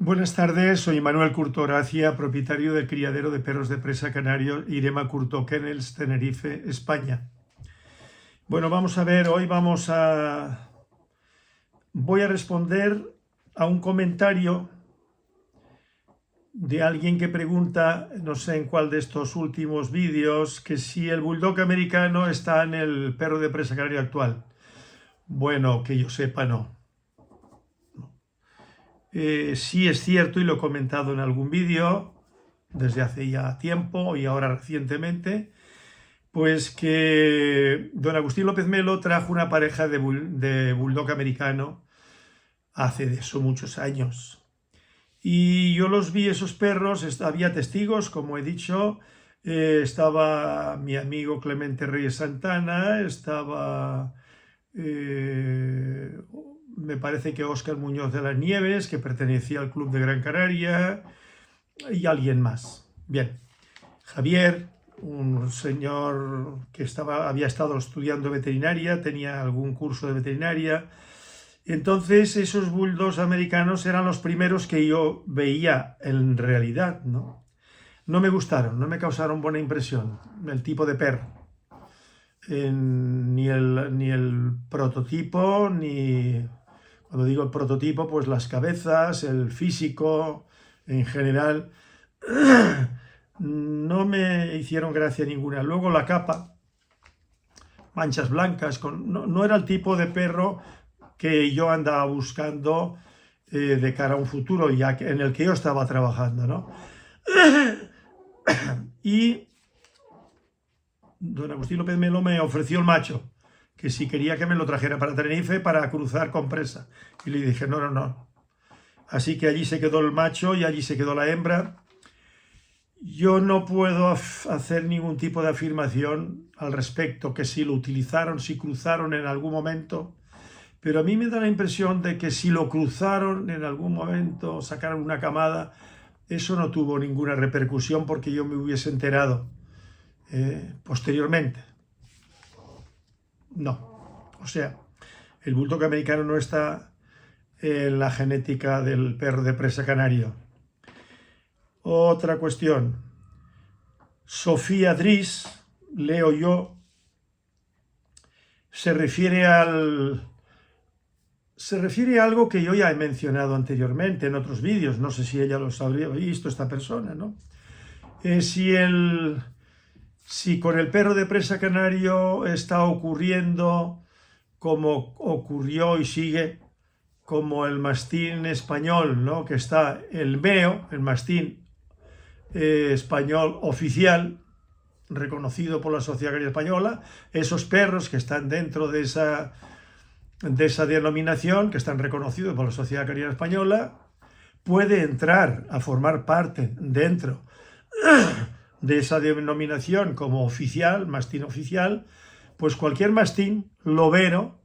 Buenas tardes, soy Manuel Curto Gracia, propietario del criadero de perros de presa canario Irema Curto Kennels, Tenerife, España. Bueno, vamos a ver, voy a responder a un comentario de alguien que pregunta, no sé en cuál de estos últimos vídeos, que si el bulldog americano está en el perro de presa canario actual. Bueno, que yo sepa, no. Sí es cierto, y lo he comentado en algún vídeo, desde hace ya tiempo y ahora recientemente, pues que don Agustín López Melo trajo una pareja de bulldog americano hace de eso muchos años. Y yo los vi, esos perros, había testigos, como he dicho, estaba mi amigo Clemente Reyes Santana, estaba, me parece que Óscar Muñoz de las Nieves, que pertenecía al Club de Gran Canaria, y alguien más. Bien, Javier, un señor que había estado estudiando veterinaria, tenía algún curso de veterinaria. Entonces esos bulldogs americanos eran los primeros que yo veía en realidad, ¿no? No me gustaron, no me causaron buena impresión el tipo de perro. Ni el prototipo, ni... Cuando digo el prototipo, pues las cabezas, el físico, en general, no me hicieron gracia ninguna. Luego la capa, manchas blancas, no era el tipo de perro que yo andaba buscando de cara a un futuro, en el que yo estaba trabajando, ¿no? Y don Agustín López Melo me ofreció el macho, que si quería que me lo trajera para Tenerife para cruzar con presa. Y le dije, no, no, no. Así que allí se quedó el macho y allí se quedó la hembra. Yo no puedo hacer ningún tipo de afirmación al respecto, que si lo utilizaron, si cruzaron en algún momento, pero a mí me da la impresión de que si lo cruzaron en algún momento, sacaron una camada, eso no tuvo ninguna repercusión porque yo me hubiese enterado posteriormente. No. O sea, el bulldog americano no está en la genética del perro de presa canario. Otra cuestión. Sofía Dries, leo yo, se refiere a algo que yo ya he mencionado anteriormente en otros vídeos. No sé si ella los habría visto, esta persona, ¿no? Si con el perro de presa canario está ocurriendo como ocurrió y sigue como el mastín español, ¿no? Que está el MEO, el mastín español oficial, reconocido por la Sociedad Canaria Española, esos perros que están dentro de esa denominación, que están reconocidos por la Sociedad Canaria Española, puede entrar a formar parte dentro de esa denominación como oficial, mastín oficial, pues cualquier mastín lobero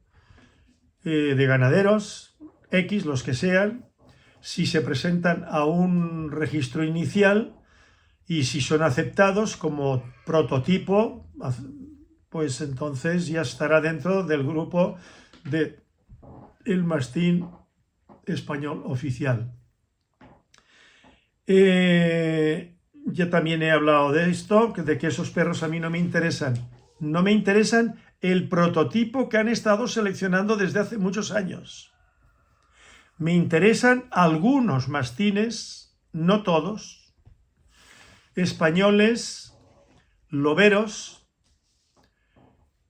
de ganaderos, X, los que sean, si se presentan a un registro inicial y si son aceptados como prototipo, pues entonces ya estará dentro del grupo de el mastín español oficial. Yo también he hablado de esto, de que esos perros a mí no me interesan. No me interesan el prototipo que han estado seleccionando desde hace muchos años. Me interesan algunos mastines, no todos, españoles, loberos.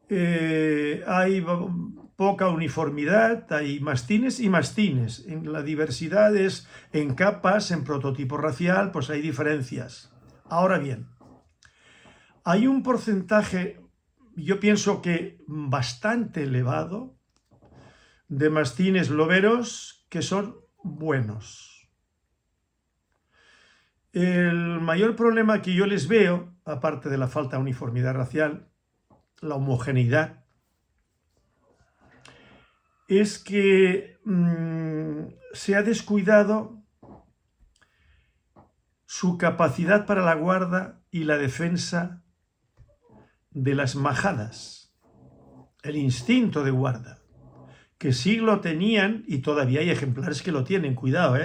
Hay poca uniformidad, hay mastines y mastines. La diversidad es en capas, en prototipo racial, pues hay diferencias. Ahora bien, hay un porcentaje, yo pienso que bastante elevado, de mastines loberos que son buenos. El mayor problema que yo les veo, aparte de la falta de uniformidad racial, la homogeneidad, es que se ha descuidado su capacidad para la guarda y la defensa de las majadas, el instinto de guarda, que sí lo tenían y todavía hay ejemplares que lo tienen, cuidado,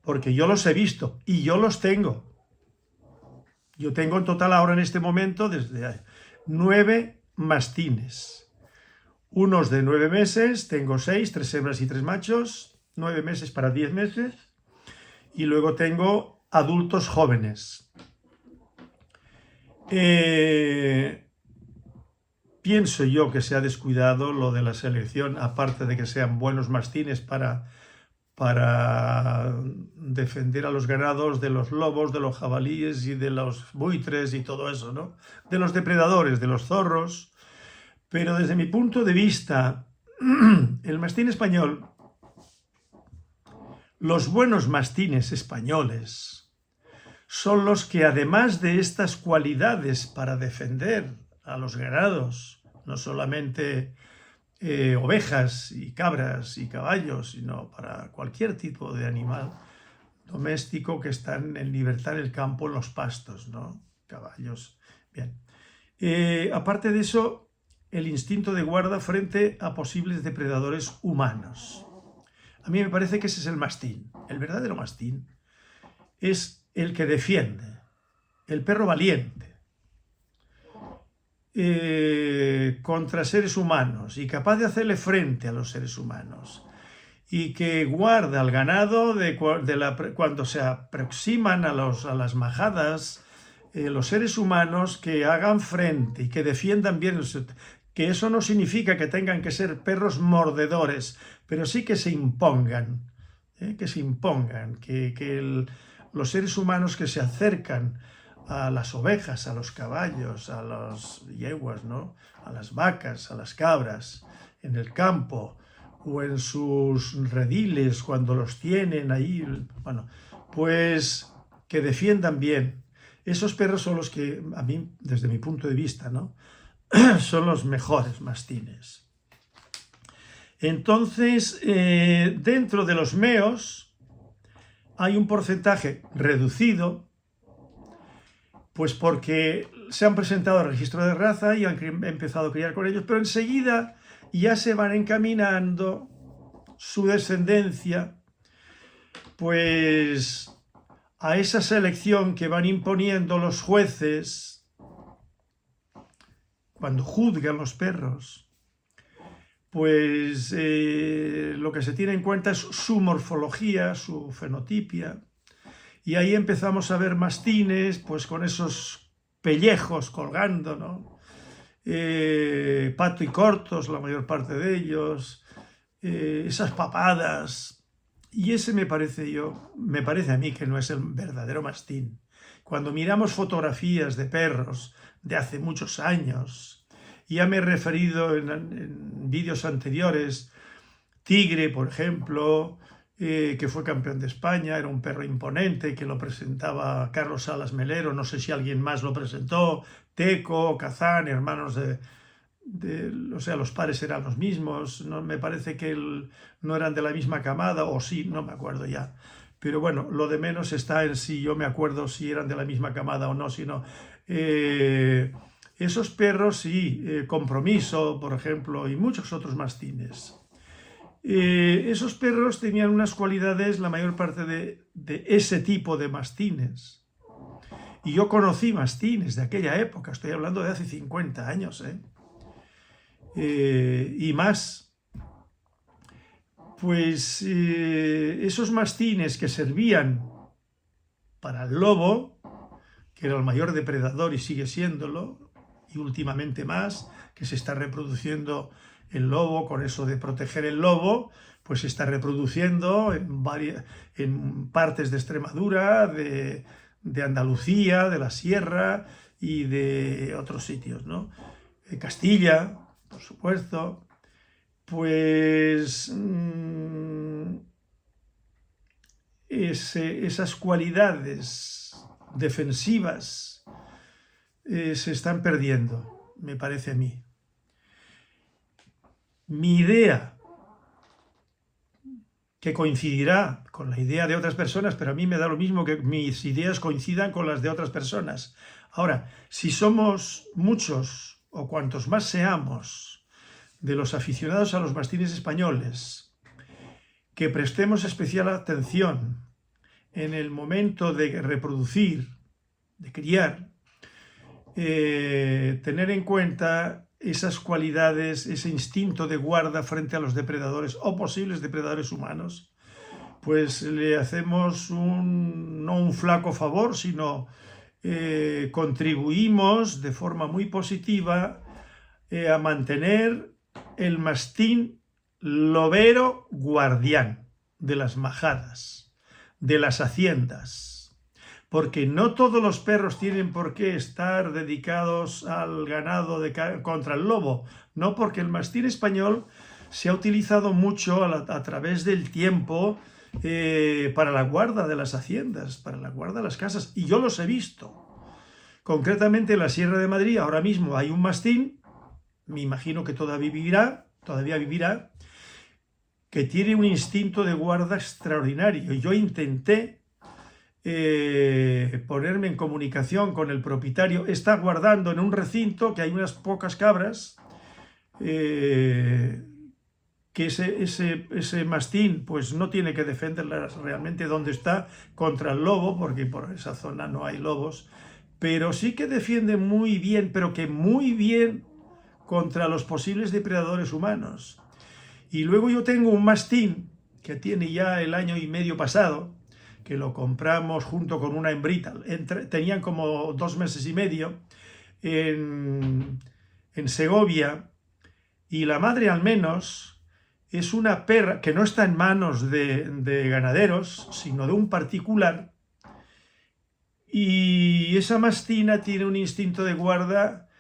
porque yo los he visto y yo los tengo. Yo tengo en total ahora en este momento desde 9 mastines. Unos de 9 meses, tengo 6, 3 hembras y 3 machos, 9 meses para 10 meses. Y luego tengo adultos jóvenes. Pienso yo que se ha descuidado lo de la selección, aparte de que sean buenos mastines para defender a los ganados de los lobos, de los jabalíes y de los buitres y todo eso, ¿no? De los depredadores, de los zorros. Pero desde mi punto de vista, el mastín español, los buenos mastines españoles, son los que además de estas cualidades para defender a los ganados, no solamente ovejas y cabras y caballos, sino para cualquier tipo de animal doméstico que están en libertad en el campo, en los pastos, ¿no? Caballos. Bien. Aparte de eso, el instinto de guarda frente a posibles depredadores humanos. A mí me parece que ese es el mastín. El verdadero mastín es el que defiende, el perro valiente, contra seres humanos y capaz de hacerle frente a los seres humanos, y que guarda al ganado cuando se aproximan a las majadas, los seres humanos, que hagan frente y que defiendan bien, que eso no significa que tengan que ser perros mordedores, pero sí que se impongan, los seres humanos que se acercan a las ovejas, a los caballos, a las yeguas, ¿no? A las vacas, a las cabras, en el campo o en sus rediles cuando los tienen ahí, bueno, pues que defiendan bien. Esos perros son los que, a mí, desde mi punto de vista, ¿no? Son los mejores mastines. Entonces, dentro de los meos hay un porcentaje reducido, pues porque se han presentado al registro de raza y han empezado a criar con ellos, pero enseguida ya se van encaminando su descendencia, pues a esa selección que van imponiendo los jueces cuando juzgan los perros. Pues lo que se tiene en cuenta es su morfología, su fenotipia. Y ahí empezamos a ver mastines, pues con esos pellejos colgando, ¿no? Pato y cortos, la mayor parte de ellos, esas papadas. Y ese me parece a mí que no es el verdadero mastín. Cuando miramos fotografías de perros de hace muchos años, ya me he referido en vídeos anteriores, Tigre, por ejemplo, que fue campeón de España, era un perro imponente que lo presentaba Carlos Salas Melero, no sé si alguien más lo presentó, Teco, Kazán, hermanos o sea, los padres eran los mismos, no, me parece que no eran de la misma camada, o sí, no me acuerdo ya. Pero bueno, lo de menos está en si yo me acuerdo si eran de la misma camada o no, sino esos perros, sí, Compromiso, por ejemplo, y muchos otros mastines. Esos perros tenían unas cualidades, la mayor parte de ese tipo de mastines. Y yo conocí mastines de aquella época, estoy hablando de hace 50 años, y más. Pues esos mastines que servían para el lobo, que era el mayor depredador y sigue siéndolo, y últimamente más, que se está reproduciendo el lobo, con eso de proteger el lobo, pues se está reproduciendo en partes de Extremadura, de Andalucía, de la Sierra y de otros sitios, ¿no? Castilla, por supuesto. Pues esas cualidades defensivas se están perdiendo, me parece a mí. Mi idea, que coincidirá con la idea de otras personas, pero a mí me da lo mismo que mis ideas coincidan con las de otras personas. Ahora, si somos muchos o cuantos más seamos de los aficionados a los mastines españoles, que prestemos especial atención en el momento de reproducir, de criar, tener en cuenta esas cualidades, ese instinto de guarda frente a los depredadores o posibles depredadores humanos, pues le hacemos no un flaco favor, sino contribuimos de forma muy positiva a mantener el mastín lobero guardián de las majadas, de las haciendas. Porque no todos los perros tienen por qué estar dedicados al ganado contra el lobo, no, porque el mastín español se ha utilizado mucho a través del tiempo para la guarda de las haciendas, para la guarda de las casas, y yo los he visto. Concretamente en la Sierra de Madrid ahora mismo hay un mastín, me imagino que todavía vivirá, que tiene un instinto de guarda extraordinario. Yo intenté ponerme en comunicación con el propietario. Está guardando en un recinto que hay unas pocas cabras, que ese mastín pues no tiene que defenderlas realmente donde está contra el lobo, porque por esa zona no hay lobos, pero sí que defiende muy bien, pero que muy bien, contra los posibles depredadores humanos. Y luego yo tengo un mastín que tiene ya el año y medio pasado, que lo compramos junto con una hembrita, tenían como 2 meses y medio en Segovia, y la madre al menos es una perra que no está en manos de ganaderos, sino de un particular, y esa mastina tiene un instinto de guarda,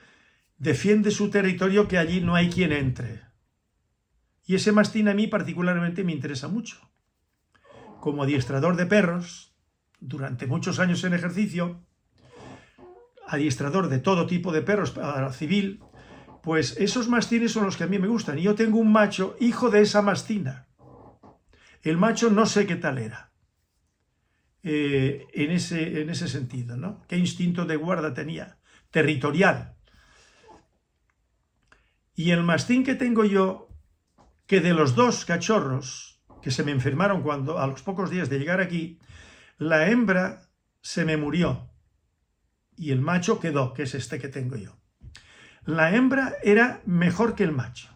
defiende su territorio, que allí no hay quien entre. Y ese mastín a mí particularmente me interesa mucho. Como adiestrador de perros, durante muchos años en ejercicio, adiestrador de todo tipo de perros para civil, pues esos mastines son los que a mí me gustan. Y yo tengo un macho, hijo de esa mastina. El macho no sé qué tal era, en ese sentido, ¿no? ¿Qué instinto de guarda tenía? Territorial. Y el mastín que tengo yo, que de los 2 cachorros que se me enfermaron a los pocos días de llegar aquí, la hembra se me murió y el macho quedó, que es este que tengo yo. La hembra era mejor que el macho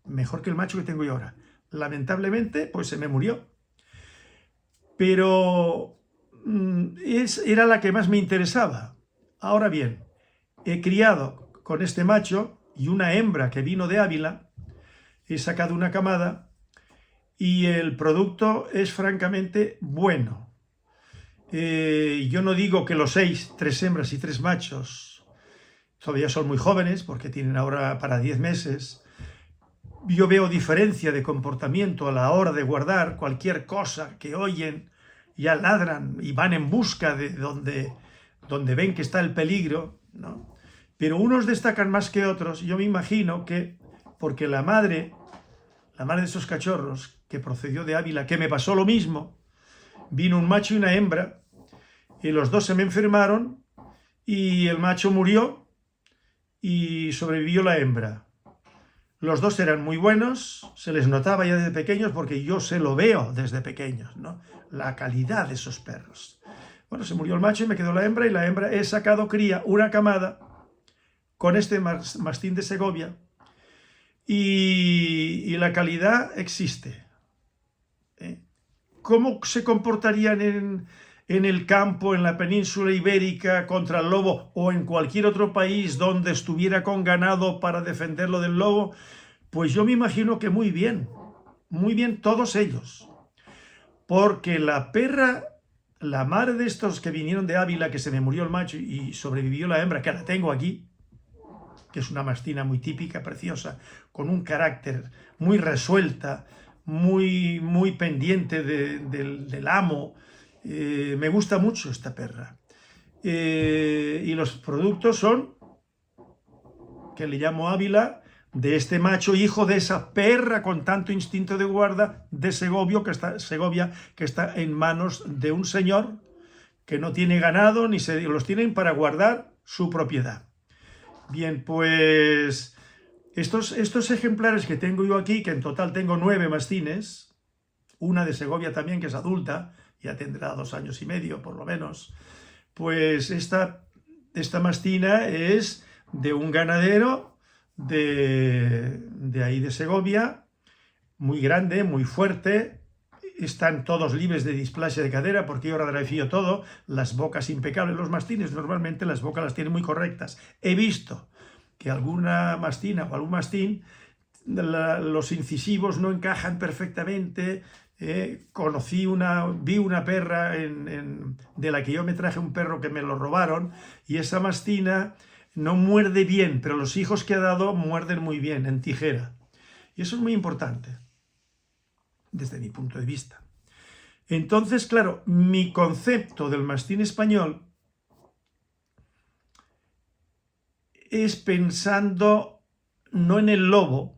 que tengo yo ahora. Lamentablemente, pues se me murió. Pero era la que más me interesaba. Ahora bien, he criado con este macho y una hembra que vino de Ávila, he sacado una camada y el producto es francamente bueno. Yo no digo que los 6, 3 hembras y 3 machos, todavía son muy jóvenes porque tienen ahora para 10 meses. Yo veo diferencia de comportamiento a la hora de guardar. Cualquier cosa que oyen ya ladran y van en busca de donde ven que está el peligro, ¿no? Pero unos destacan más que otros. Yo me imagino que porque la madre de esos cachorros, que procedió de Ávila, que me pasó lo mismo, vino un macho y una hembra, y los 2 se me enfermaron, y el macho murió, y sobrevivió la hembra. Los 2 eran muy buenos, se les notaba ya desde pequeños, porque yo se lo veo desde pequeños, ¿no? La calidad de esos perros. Bueno, se murió el macho y me quedó la hembra, y la hembra he sacado cría, una camada, con este mastín de Segovia, y la calidad existe. ¿Cómo se comportarían en el campo, en la península ibérica, contra el lobo, o en cualquier otro país donde estuviera con ganado para defenderlo del lobo? Pues yo me imagino que muy bien todos ellos. Porque la perra, la madre de estos que vinieron de Ávila, que se me murió el macho y sobrevivió la hembra, que la tengo aquí, que es una mastina muy típica, preciosa, con un carácter muy resuelta, muy pendiente del amo. Me gusta mucho esta perra. Y los productos son, que le llamo Ávila, de este macho hijo de esa perra con tanto instinto de guarda de Segovia, que está en manos de un señor que no tiene ganado, los tienen para guardar su propiedad. Bien, pues estos ejemplares que tengo yo aquí, que en total tengo 9 mastines, una de Segovia también, que es adulta, ya tendrá 2 años y medio por lo menos. Pues esta mastina es de un ganadero de ahí de Segovia, muy grande, muy fuerte. Están todos libres de displasia de cadera porque yo radiografío todo, las bocas impecables. Los mastines normalmente las bocas las tienen muy correctas. He visto que alguna mastina o algún mastín, los incisivos no encajan perfectamente. Vi una perra de la que yo me traje un perro que me lo robaron, y esa mastina no muerde bien, pero los hijos que ha dado muerden muy bien en tijera. Y eso es muy importante, desde mi punto de vista. Entonces, claro, mi concepto del mastín español es pensando no en el lobo,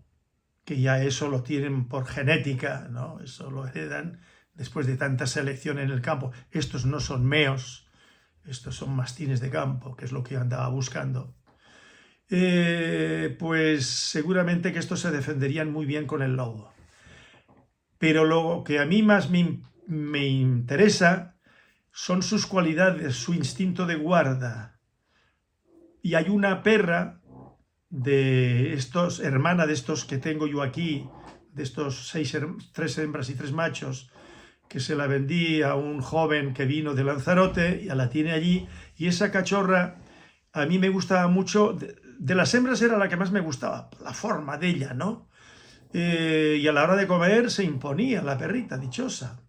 que ya eso lo tienen por genética, ¿no? Eso lo heredan después de tanta selección en el campo. Estos no son meos, estos son mastines de campo, que es lo que yo andaba buscando. Pues seguramente que estos se defenderían muy bien con el lobo. Pero lo que a mí más me interesa son sus cualidades, su instinto de guarda. Y hay una perra de estos, hermana de estos que tengo yo aquí, de estos 3 hembras y 3 machos, que se la vendí a un joven que vino de Lanzarote, y la tiene allí, y esa cachorra a mí me gustaba mucho. De las hembras era la que más me gustaba, la forma de ella, ¿no? Y a la hora de comer se imponía la perrita dichosa.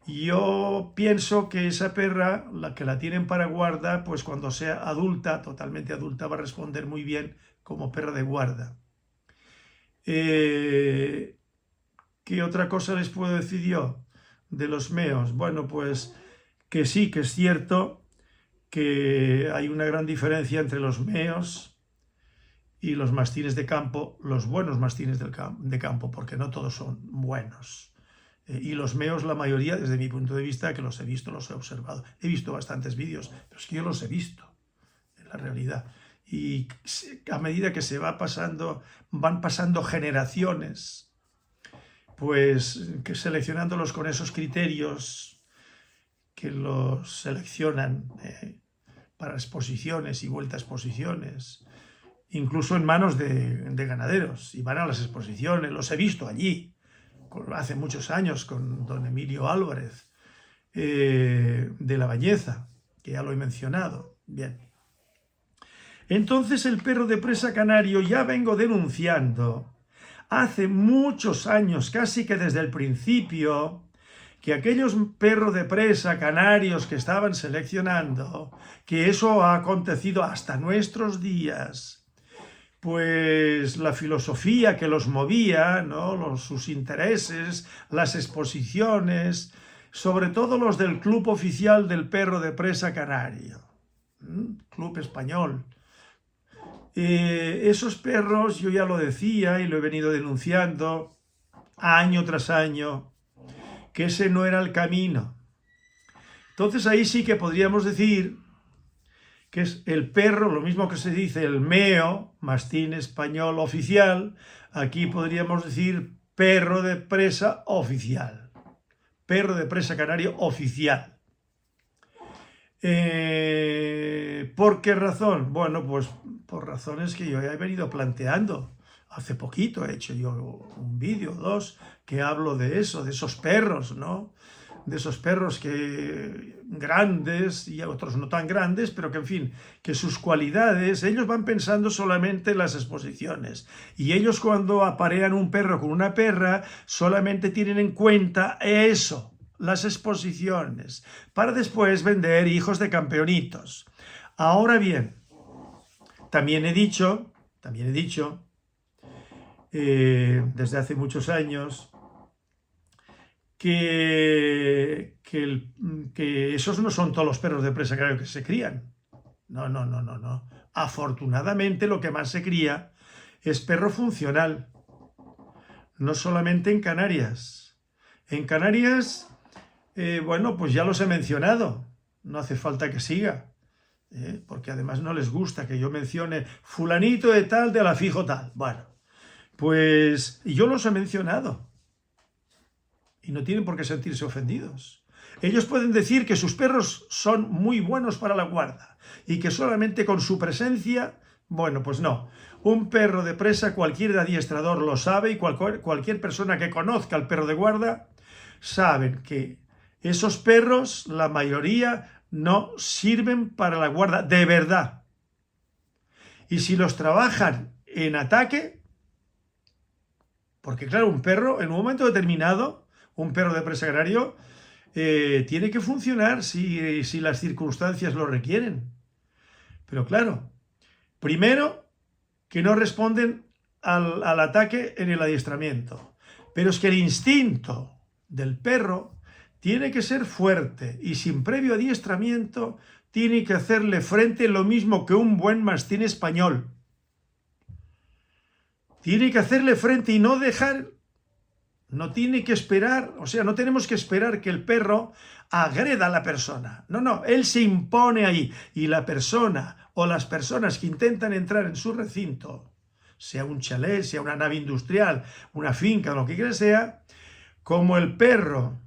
Y yo pienso que esa perra, la que la tienen para guarda, pues cuando sea adulta, totalmente adulta, va a responder muy bien como perra de guarda. ¿Qué otra cosa les puedo decir yo de los meos? Bueno, pues que sí, que es cierto que hay una gran diferencia entre los meos y los mastines de campo, los buenos mastines de campo, porque no todos son buenos. Y los meos, la mayoría, desde mi punto de vista, que los he visto, los he observado. He visto bastantes vídeos, pero es que yo los he visto, en la realidad. Y a medida que van pasando generaciones, pues que seleccionándolos con esos criterios que los seleccionan para exposiciones y vuelta a exposiciones, incluso en manos de ganaderos, y van a las exposiciones, los he visto allí, hace muchos años, con don Emilio Álvarez, de La Bañeza, que ya lo he mencionado. Bien. Entonces el perro de presa canario ya vengo denunciando hace muchos años, casi que desde el principio, que aquellos perros de presa canarios que estaban seleccionando, que eso ha acontecido hasta nuestros días. Pues la filosofía que los movía, ¿no? Sus intereses, las exposiciones, sobre todo los del Club Oficial del Perro de Presa Canario, Club Español. Esos perros, yo ya lo decía y lo he venido denunciando año tras año, que ese no era el camino. Entonces ahí sí que podríamos decir que es el perro, lo mismo que se dice el meo, mastín español oficial, aquí podríamos decir perro de presa oficial, perro de presa canario oficial. ¿Por qué razón? Bueno, pues por razones que yo ya he venido planteando. Hace poquito he hecho yo un vídeo, 2, que hablo de eso, de esos perros, ¿no? De esos perros que grandes y otros no tan grandes, pero que en fin, que sus cualidades, ellos van pensando solamente en las exposiciones. Y ellos cuando aparean un perro con una perra, solamente tienen en cuenta eso, las exposiciones, para después vender hijos de campeonitos. Ahora bien, también he dicho, desde hace muchos años, que esos no son todos los perros de presa canario que se crían. No. Afortunadamente lo que más se cría es perro funcional. No solamente en Canarias. En Canarias, bueno, pues ya los he mencionado. No hace falta que siga. Porque además no les gusta que yo mencione fulanito de tal, de la fijo tal. Bueno, pues yo los he mencionado. y no tienen por qué sentirse ofendidos. Ellos pueden decir que sus perros son muy buenos para la guarda y que solamente con su presencia, bueno, pues no. Un perro de presa, cualquier adiestrador lo sabe, y cualquier persona que conozca al perro de guarda saben que esos perros, la mayoría, no sirven para la guarda de verdad. Y si los trabajan en ataque, porque claro, un perro en un momento determinado, un perro de presa agrario, tiene que funcionar si las circunstancias lo requieren. Pero claro, primero, que no responden al ataque en el adiestramiento. Pero es que el instinto del perro tiene que ser fuerte y sin previo adiestramiento tiene que hacerle frente lo mismo que un buen mastín español. Tiene que hacerle frente y no dejar, no tiene que esperar, o sea, no tenemos que esperar que el perro agreda a la persona. No, él se impone ahí y la persona o las personas que intentan entrar en su recinto, sea un chalet, sea una nave industrial, una finca, lo que quiera sea, como el perro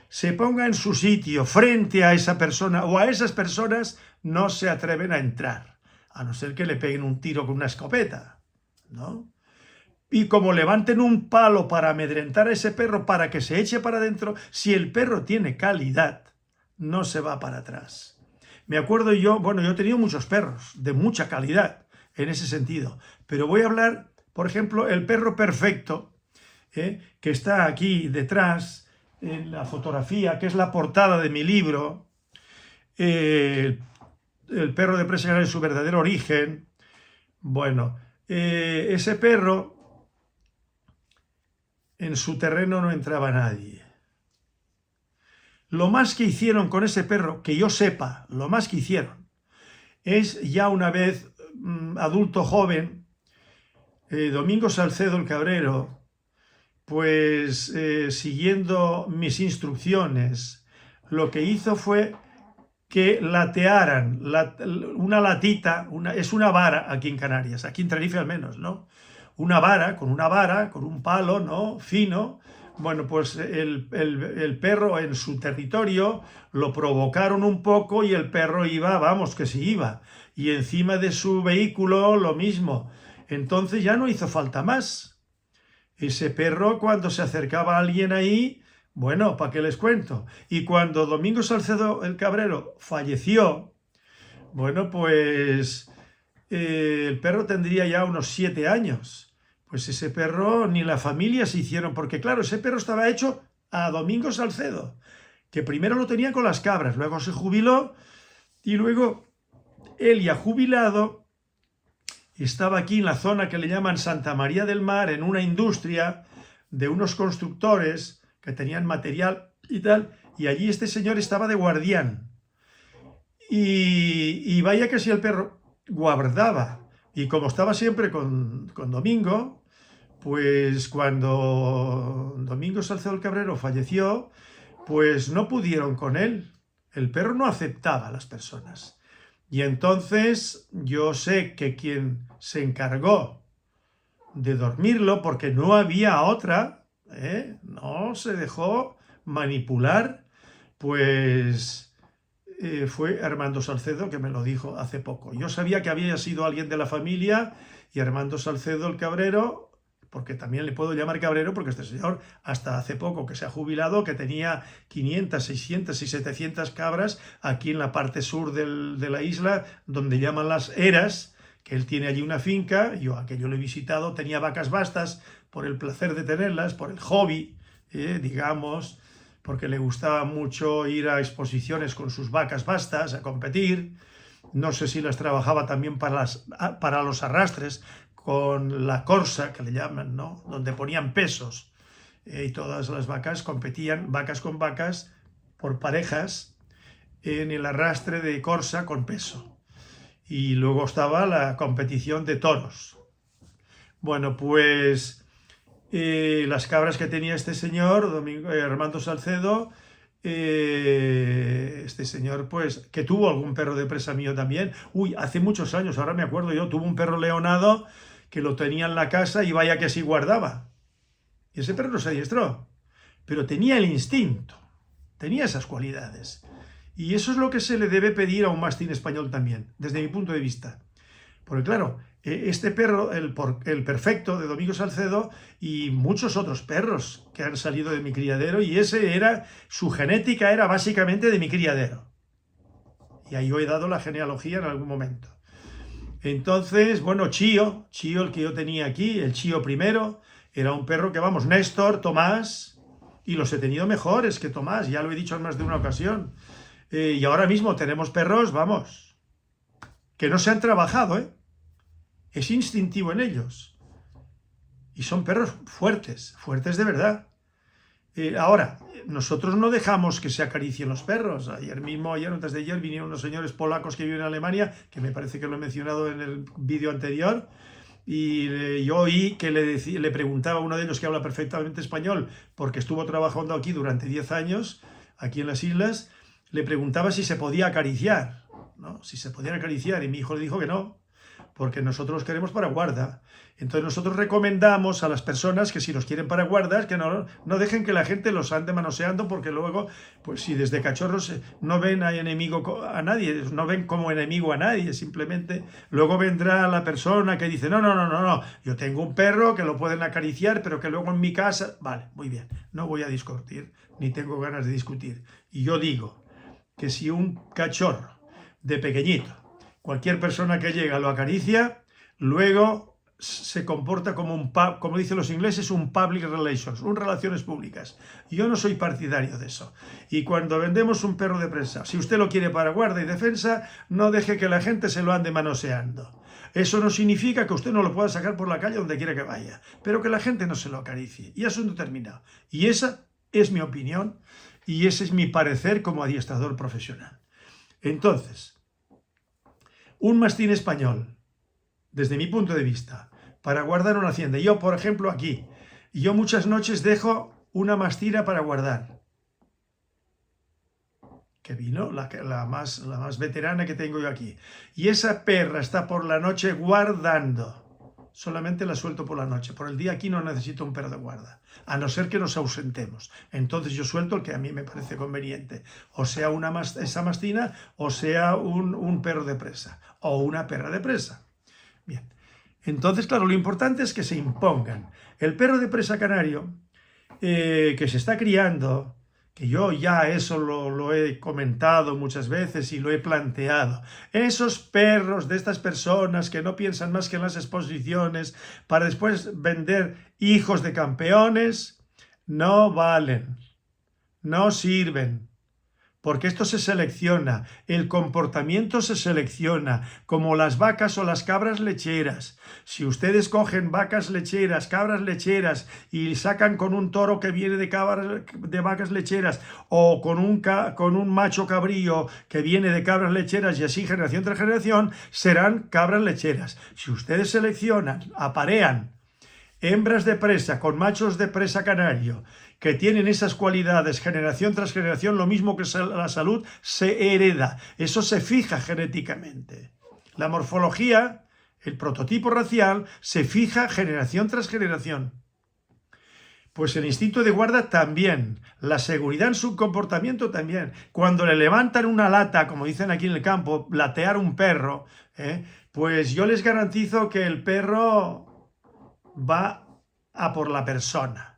se ponga en su sitio frente a esa persona o a esas personas, no se atreven a entrar, a no ser que le peguen un tiro con una escopeta, ¿no? Y como levanten un palo para amedrentar a ese perro para que se eche para adentro, si el perro tiene calidad, no se va para atrás. Me acuerdo yo he tenido muchos perros de mucha calidad en ese sentido, pero voy a hablar, por ejemplo, el perro perfecto, que está aquí detrás, en la fotografía, que es la portada de mi libro, el perro de presa agraria en su verdadero origen. Bueno, ese perro, en su terreno no entraba nadie. Lo más que hicieron con ese perro, que yo sepa, lo más que hicieron, es ya una vez adulto joven, Domingo Salcedo el Cabrero, pues siguiendo mis instrucciones, lo que hizo fue que latearan una latita, es una vara aquí en Canarias, aquí en Tenerife al menos, ¿no? Una vara, con un palo, ¿no? Fino. Bueno, pues el perro en su territorio lo provocaron un poco y el perro iba, vamos, que sí iba. Y encima de su vehículo lo mismo. Entonces ya no hizo falta más. Ese perro, cuando se acercaba a alguien ahí, bueno, ¿para qué les cuento? Y cuando Domingo Salcedo el Cabrero falleció, bueno, pues el perro tendría ya unos 7 años. Pues ese perro ni la familia se hicieron, porque claro, ese perro estaba hecho a Domingo Salcedo, que primero lo tenía con las cabras, luego se jubiló y luego él ya jubilado estaba aquí en la zona que le llaman Santa María del Mar, en una industria de unos constructores que tenían material y tal, y allí este señor estaba de guardián. Y vaya que si el perro guardaba, y como estaba siempre con Domingo, pues cuando Domingo Salcedo el Cabrero falleció, pues no pudieron con él. El perro no aceptaba a las personas. Y entonces yo sé que quien se encargó de dormirlo, porque no había otra, no se dejó manipular, pues fue Armando Salcedo, que me lo dijo hace poco. Yo sabía que había sido alguien de la familia y Armando Salcedo el Cabrero, porque también le puedo llamar Cabrero, porque este señor hasta hace poco que se ha jubilado, que tenía 500, 600 y 700 cabras aquí en la parte sur de la isla, donde llaman las Eras, que él tiene allí una finca, yo aquello lo he visitado, tenía vacas bastas por el placer de tenerlas, por el hobby, digamos, porque le gustaba mucho ir a exposiciones con sus vacas bastas, a competir. No sé si las trabajaba también para los arrastres, con la corsa, que le llaman, ¿no? Donde ponían pesos, y todas las vacas competían, vacas con vacas, por parejas, en el arrastre de corsa con peso. Y luego estaba la competición de toros. Bueno, pues las cabras que tenía este señor, Armando Salcedo, este señor, pues, que tuvo algún perro de presa mío también. Hace muchos años, ahora me acuerdo yo, tuvo un perro leonado que lo tenía en la casa y vaya que sí guardaba. Y ese perro no se adiestró. pero tenía el instinto, tenía esas cualidades. Y eso es lo que se le debe pedir a un mastín español también, desde mi punto de vista. Porque claro, este perro, el perfecto de Domingo Salcedo y muchos otros perros que han salido de mi criadero, y su genética era básicamente de mi criadero. Y ahí yo he dado la genealogía en algún momento. Entonces, bueno, Chío, el que yo tenía aquí, el Chío primero, era un perro que, vamos, Néstor, Tomás, y los he tenido mejores que Tomás, ya lo he dicho en más de una ocasión. Y ahora mismo tenemos perros, vamos, que no se han trabajado, ¿eh? Es instintivo en ellos. Y son perros fuertes, fuertes de verdad. Ahora, nosotros no dejamos que se acaricien los perros. Ayer antes de ayer, vinieron unos señores polacos que viven en Alemania, que me parece que lo he mencionado en el vídeo anterior, y yo oí que le preguntaba a uno de ellos que habla perfectamente español, porque estuvo trabajando aquí durante 10 años, aquí en las islas, le preguntaba si se podía acariciar, ¿no? Si se podían acariciar, y mi hijo le dijo que no, porque nosotros los queremos para guarda. Entonces nosotros recomendamos a las personas que si los quieren para guardas, que no dejen que la gente los ande manoseando, porque luego, pues si desde cachorros no ven a enemigo a nadie, no ven como enemigo a nadie, simplemente luego vendrá la persona que dice, no, yo tengo un perro que lo pueden acariciar, pero que luego en mi casa, vale, muy bien, no voy a discutir, ni tengo ganas de discutir. Y yo digo que si un cachorro de pequeñito, cualquier persona que llega lo acaricia, luego se comporta como como dicen los ingleses, un public relations, un relaciones públicas. Yo no soy partidario de eso. Y cuando vendemos un perro de presa, si usted lo quiere para guarda y defensa, no deje que la gente se lo ande manoseando. Eso no significa que usted no lo pueda sacar por la calle donde quiera que vaya, pero que la gente no se lo acaricie. Y asunto terminado. Y esa es mi opinión y ese es mi parecer como adiestrador profesional. Entonces, un mastín español, desde mi punto de vista, para guardar una hacienda. Yo, por ejemplo, aquí, yo muchas noches dejo una mastina para guardar. Que vino la más veterana que tengo yo aquí. Y esa perra está por la noche guardando. Solamente la suelto por la noche. Por el día aquí no necesito un perro de guarda, a no ser que nos ausentemos. Entonces yo suelto el que a mí me parece conveniente. O sea esa mastina, o sea un perro de presa, o una perra de presa. Bien, entonces, claro, lo importante es que se impongan. El perro de presa canario, que se está criando, que yo ya eso lo he comentado muchas veces y lo he planteado, esos perros de estas personas que no piensan más que en las exposiciones para después vender hijos de campeones, no valen, no sirven. Porque esto se selecciona, el comportamiento se selecciona, como las vacas o las cabras lecheras. Si ustedes cogen vacas lecheras, cabras lecheras y sacan con un toro que viene de vacas lecheras o con un macho cabrío que viene de cabras lecheras y así generación tras generación, serán cabras lecheras. Si ustedes seleccionan, aparean hembras de presa con machos de presa canario que tienen esas cualidades generación tras generación, lo mismo que la salud, se hereda. Eso se fija genéticamente. La morfología, el prototipo racial, se fija generación tras generación. Pues el instinto de guarda también, la seguridad en su comportamiento también. Cuando le levantan una lata, como dicen aquí en el campo, latear un perro, pues yo les garantizo que el perro va a por la persona.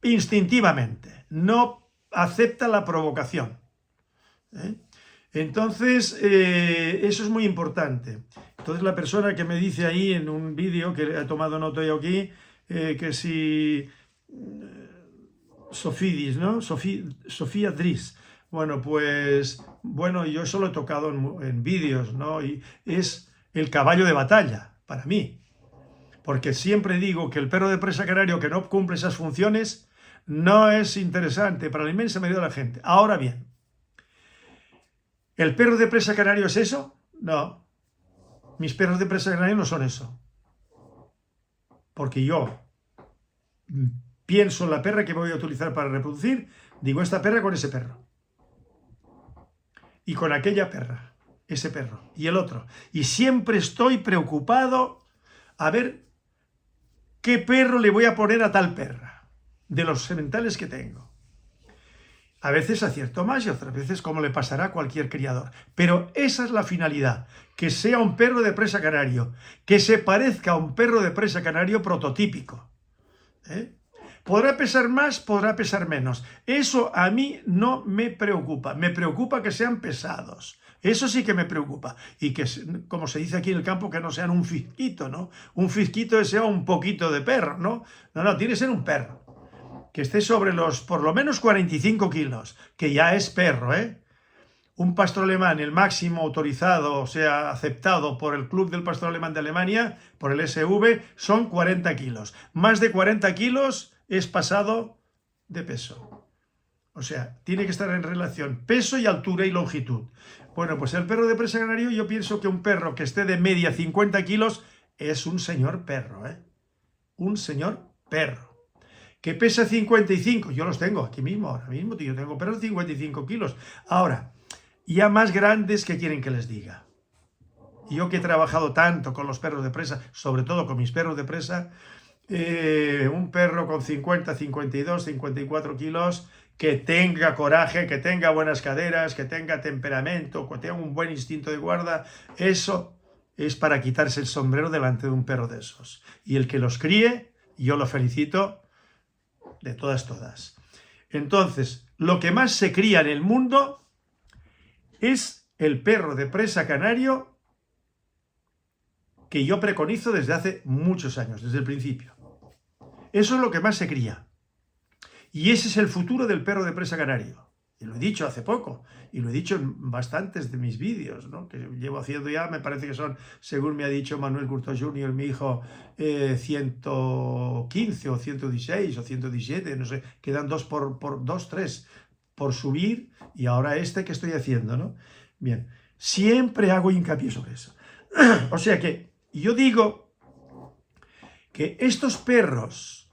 Instintivamente, no acepta la provocación. Entonces, eso es muy importante. Entonces, la persona que me dice ahí en un vídeo, que he tomado nota yo aquí, que si Sofidis, ¿no? Sofía Dries. Bueno, pues, yo eso lo he tocado en vídeos, ¿no? Y es el caballo de batalla, para mí. Porque siempre digo que el perro de presa canario que no cumple esas funciones no es interesante para la inmensa mayoría de la gente. Ahora bien, ¿el perro de presa canario es eso? No. Mis perros de presa canario no son eso. Porque yo pienso en la perra que voy a utilizar para reproducir, digo esta perra con ese perro. Y con aquella perra, ese perro. Y el otro. Y siempre estoy preocupado a ver qué perro le voy a poner a tal perra, de los sementales que tengo. A veces acierto más y otras veces como le pasará a cualquier criador. Pero esa es la finalidad, que sea un perro de presa canario, que se parezca a un perro de presa canario prototípico. Podrá pesar más, podrá pesar menos. Eso a mí no me preocupa. Me preocupa que sean pesados. Eso sí que me preocupa. Y que, como se dice aquí en el campo, que no sean un fisquito, ¿no? Un fisquito es sea un poquito de perro, ¿no? No, tiene que ser un perro. Que esté sobre los, por lo menos 45 kilos, que ya es perro, ¿eh? Un pastor alemán, el máximo autorizado, o sea, aceptado por el Club del Pastor Alemán de Alemania, por el SV, son 40 kilos. Más de 40 kilos es pasado de peso. O sea, tiene que estar en relación peso y altura y longitud. Bueno, pues el perro de presa canario, yo pienso que un perro que esté de media 50 kilos es un señor perro, ¿eh? Un señor perro. Que pesa 55, yo los tengo aquí mismo, ahora mismo, yo tengo perros de 55 kilos. Ahora, ya más grandes, ¿qué quieren que les diga? Yo que he trabajado tanto con los perros de presa, sobre todo con mis perros de presa, un perro con 50, 52, 54 kilos, que tenga coraje, que tenga buenas caderas, que tenga temperamento, que tenga un buen instinto de guarda, eso es para quitarse el sombrero delante de un perro de esos. Y el que los críe, yo lo felicito de todas. Entonces, lo que más se cría en el mundo es el perro de presa canario, que yo preconizo desde hace muchos años, desde el principio. Eso es lo que más se cría. Y ese es el futuro del perro de presa canario. Y lo he dicho hace poco, y lo he dicho en bastantes de mis vídeos, ¿no? Que llevo haciendo ya, me parece que son, según me ha dicho Manuel Curto Jr., mi hijo, 115 o 116 o 117, no sé, quedan dos, tres por subir, y ahora este que estoy haciendo, ¿no? Bien, siempre hago hincapié sobre eso. O sea que yo digo que estos perros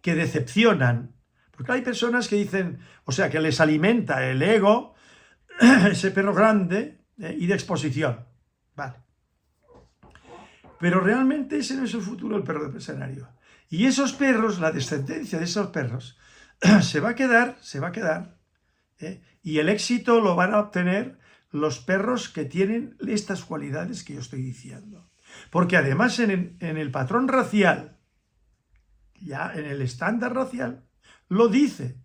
que decepcionan, porque hay personas que dicen, o sea, que les alimenta el ego, ese perro grande y de exposición. Vale. Pero realmente ese no es el futuro del perro de presa canario. Y esos perros, la descendencia de esos perros, se va a quedar, y el éxito lo van a obtener los perros que tienen estas cualidades que yo estoy diciendo. Porque además en el patrón racial, ya en el estándar racial, lo dice.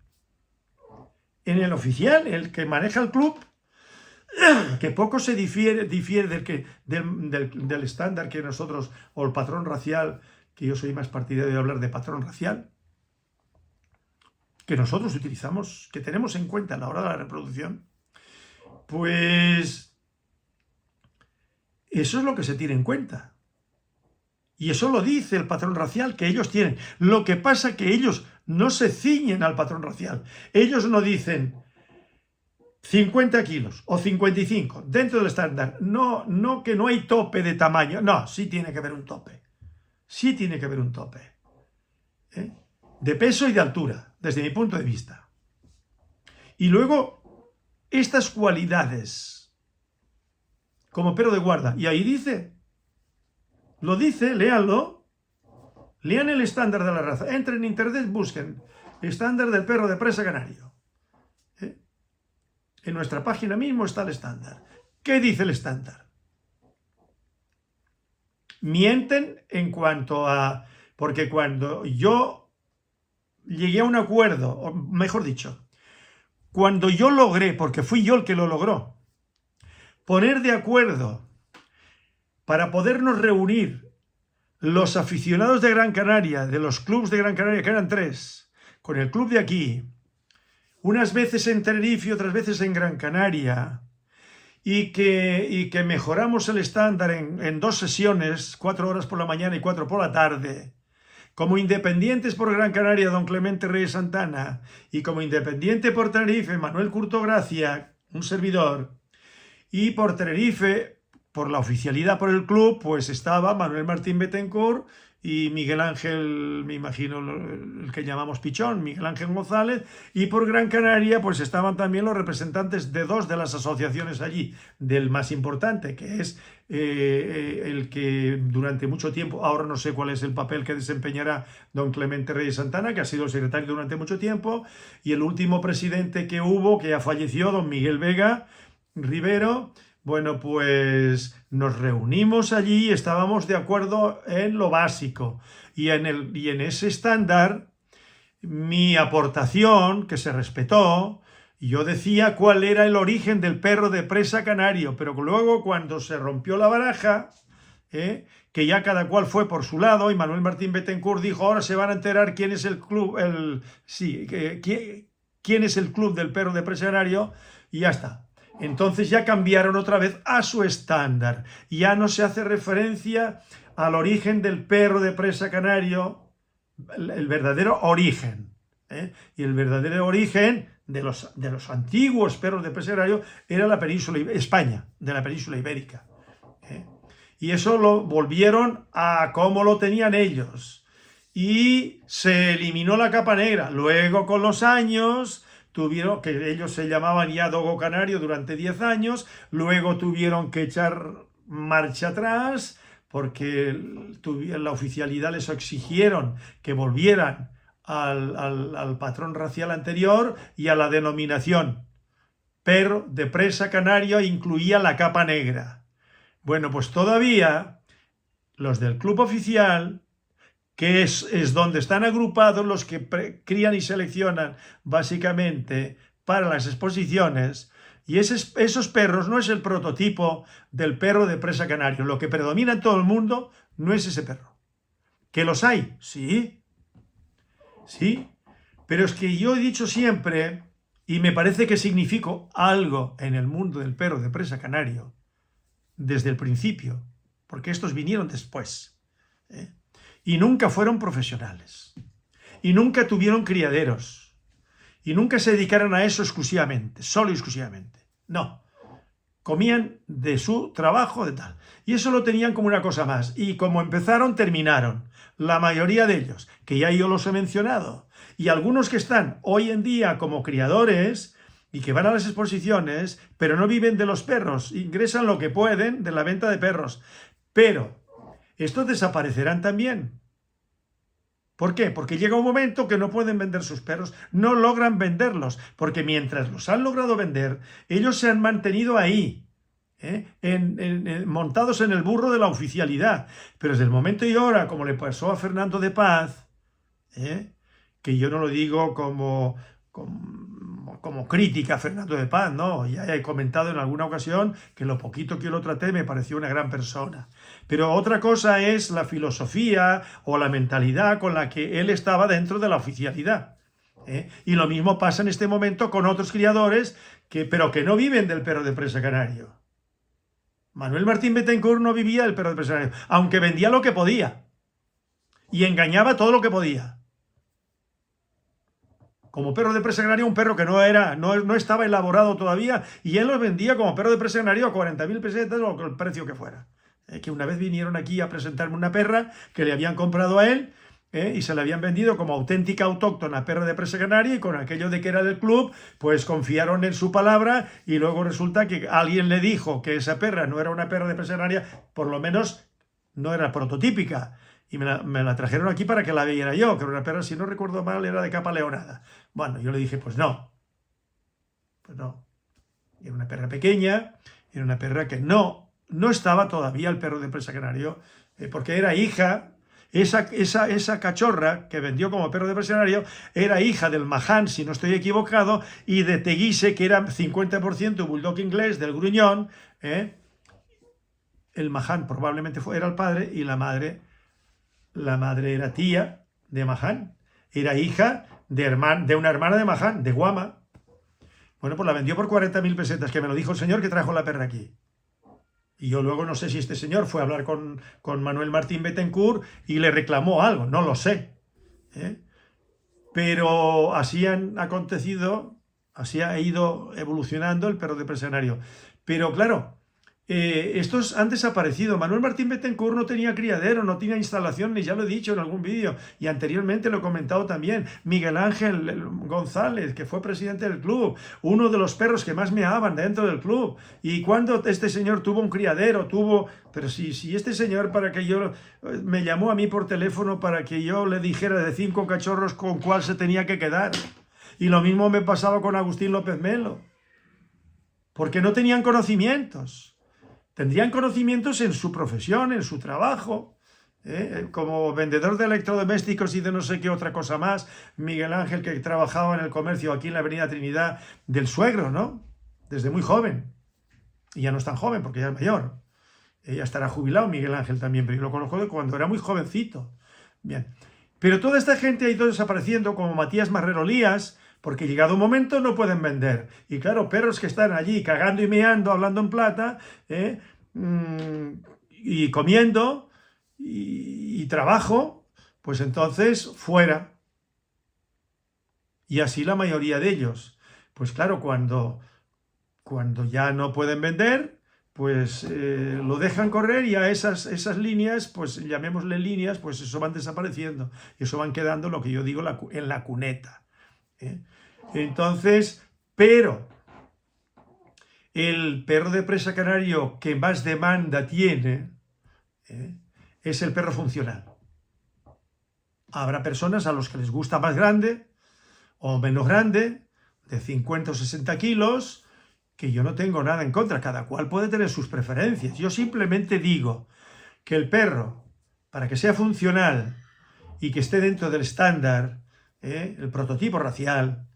En el oficial, el que maneja el club, que poco se difiere del estándar que nosotros, o el patrón racial, que yo soy más partidario de hablar de patrón racial, que nosotros utilizamos, que tenemos en cuenta a la hora de la reproducción, pues eso es lo que se tiene en cuenta. Y eso lo dice el patrón racial que ellos tienen. Lo que pasa es que ellos no se ciñen al patrón racial. Ellos no dicen 50 kilos o 55 dentro del estándar. No que no hay tope de tamaño. No, sí tiene que haber un tope. Sí tiene que haber un tope. De peso y de altura, desde mi punto de vista. Y luego, estas cualidades como perro de guarda. Y ahí dice... Lo dice, léanlo, lean el estándar de la raza, entren en internet, busquen estándar del perro de presa canario. En nuestra página mismo está el estándar. ¿Qué dice el estándar? Mienten en cuanto a... Porque cuando yo llegué a un acuerdo, o mejor dicho, cuando yo logré, porque fui yo el que lo logró, poner de acuerdo para podernos reunir los aficionados de Gran Canaria, de los clubes de Gran Canaria, que eran 3, con el club de aquí, unas veces en Tenerife y otras veces en Gran Canaria, y que mejoramos el estándar en 2 sesiones, 4 horas por la mañana y 4 por la tarde, como independientes por Gran Canaria, don Clemente Reyes Santana, y como independiente por Tenerife, Manuel Curto Gracia, un servidor, y por Tenerife... Por la oficialidad por el club, pues estaba Manuel Martín Bettencourt y Miguel Ángel, me imagino, el que llamamos Pichón, Miguel Ángel González, y por Gran Canaria pues estaban también los representantes de dos de las asociaciones allí, del más importante, que es el que durante mucho tiempo, ahora no sé cuál es el papel que desempeñará don Clemente Reyes Santana, que ha sido el secretario durante mucho tiempo, y el último presidente que hubo, que ya falleció, don Miguel Vega Rivero. Bueno, pues nos reunimos allí y estábamos de acuerdo en lo básico. Y en ese estándar, mi aportación, que se respetó, yo decía cuál era el origen del perro de presa canario, pero luego cuando se rompió la baraja, que ya cada cual fue por su lado, y Manuel Martín Bettencourt dijo, ahora se van a enterar quién es el club, quién es el club del perro de presa canario, y ya está. Entonces ya cambiaron otra vez a su estándar. Ya no se hace referencia al origen del perro de presa canario, el verdadero origen. Y el verdadero origen de los antiguos perros de presa canario era la península, España, de la península ibérica. Y eso lo volvieron a como lo tenían ellos. Y se eliminó la capa negra. Luego, con los años, tuvieron que ellos se llamaban ya Dogo Canario durante 10 años, luego tuvieron que echar marcha atrás porque la oficialidad les exigieron que volvieran al patrón racial anterior y a la denominación perro de presa canario incluía la capa negra. Bueno, pues todavía los del club oficial, que es donde están agrupados los que crían y seleccionan básicamente para las exposiciones, y esos perros no es el prototipo del perro de presa canario. Lo que predomina en todo el mundo no es ese perro. ¿Que los hay? Sí, sí, pero es que yo he dicho siempre, y me parece que significo algo en el mundo del perro de presa canario, desde el principio, porque estos vinieron después, y nunca fueron profesionales, y nunca tuvieron criaderos, y nunca se dedicaron a eso exclusivamente, solo y exclusivamente. No, comían de su trabajo, de tal. Y eso lo tenían como una cosa más. Y como empezaron, terminaron. La mayoría de ellos, que ya yo los he mencionado, y algunos que están hoy en día como criadores y que van a las exposiciones, pero no viven de los perros, ingresan lo que pueden de la venta de perros. Pero estos desaparecerán también. ¿Por qué? Porque llega un momento que no pueden vender sus perros, no logran venderlos, porque mientras los han logrado vender, ellos se han mantenido ahí, montados en el burro de la oficialidad. Pero desde el momento y ahora, como le pasó a Fernando de Paz, que yo no lo digo como crítica a Fernando de Paz, no, ya he comentado en alguna ocasión que lo poquito que yo lo traté me pareció una gran persona. Pero otra cosa es la filosofía o la mentalidad con la que él estaba dentro de la oficialidad. Y lo mismo pasa en este momento con otros criadores, pero que no viven del perro de presa canario. Manuel Martín Bettencourt no vivía del perro de presa canario, aunque vendía lo que podía y engañaba todo lo que podía. Como perro de presa canario, un perro que no estaba elaborado todavía, y él los vendía como perro de presa canario a 40.000 pesetas o el precio que fuera. Que una vez vinieron aquí a presentarme una perra que le habían comprado a él, y se la habían vendido como auténtica autóctona perra de presa canaria, y con aquello de que era del club, pues confiaron en su palabra, y luego resulta que alguien le dijo que esa perra no era una perra de presa canaria, por lo menos no era prototípica. Y me la trajeron aquí para que la viera yo, que era una perra, si no recuerdo mal, era de capa leonada. Bueno, yo le dije, pues no. Pues no. Era una perra pequeña, era una perra que no estaba todavía el perro de presa canario, porque era hija, esa cachorra que vendió como perro de presa canario, era hija del Mahán, si no estoy equivocado, y de Teguise, que era 50% bulldog inglés, del gruñón. El Mahán probablemente era el padre, y la madre era tía de Mahán, era hija de una hermana de Mahán, de Guama. Bueno, pues la vendió por 40.000 pesetas, que me lo dijo el señor que trajo la perra aquí. Y yo luego no sé si este señor fue a hablar con Manuel Martín Bettencourt y le reclamó algo, no lo sé. Pero así han acontecido, así ha ido evolucionando el perro de presa canario. Pero claro, Estos han desaparecido. Manuel Martín Bettencourt no tenía criadero, no tenía instalaciones, ya lo he dicho en algún vídeo y anteriormente lo he comentado también. Miguel Ángel González, que fue presidente del club, uno de los perros que más me amaban dentro del club. Y cuando este señor tuvo un criadero, pero si este señor me llamó a mí por teléfono para que yo le dijera de 5 cachorros con cuál se tenía que quedar. Y lo mismo me pasaba con Agustín López Melo, porque no tenían conocimientos. Tendrían conocimientos en su profesión, en su trabajo, como vendedor de electrodomésticos y de no sé qué otra cosa más. Miguel Ángel, que trabajaba en el comercio aquí en la Avenida Trinidad del suegro, ¿no? Desde muy joven. Y ya no es tan joven porque ya es mayor. Ya estará jubilado Miguel Ángel también, pero yo lo conozco de cuando era muy jovencito. Bien. Pero toda esta gente ha ido desapareciendo, como Matías Marrero Lías, porque llegado un momento no pueden vender. Y claro, perros que están allí cagando y meando, hablando en plata, y comiendo, y trabajo, pues entonces fuera. Y así la mayoría de ellos. Pues claro, cuando ya no pueden vender, pues lo dejan correr y a esas líneas, pues llamémosle líneas, pues eso van desapareciendo. Y eso van quedando, lo que yo digo, en la cuneta. Entonces, pero el perro de presa canario que más demanda tiene es el perro funcional. Habrá personas a los que les gusta más grande o menos grande, de 50 o 60 kilos, que yo no tengo nada en contra, cada cual puede tener sus preferencias. Yo simplemente digo que el perro, para que sea funcional y que esté dentro del estándar, el prototipo racial,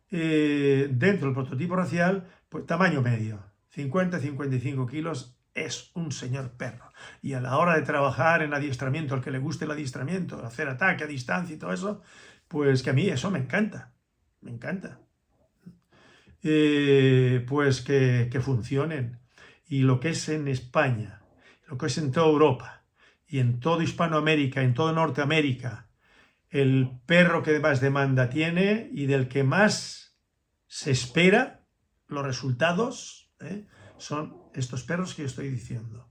dentro del prototipo racial, pues tamaño medio, 50-55 kilos, es un señor perro. Y a la hora de trabajar en adiestramiento, al que le guste el adiestramiento, hacer ataque a distancia y todo eso, pues que a mí eso me encanta, me encanta. Pues que funcionen. Y lo que es en España, lo que es en toda Europa y en toda Hispanoamérica, en toda Norteamérica, el perro que más demanda tiene y del que más se espera los resultados, son estos perros que estoy diciendo.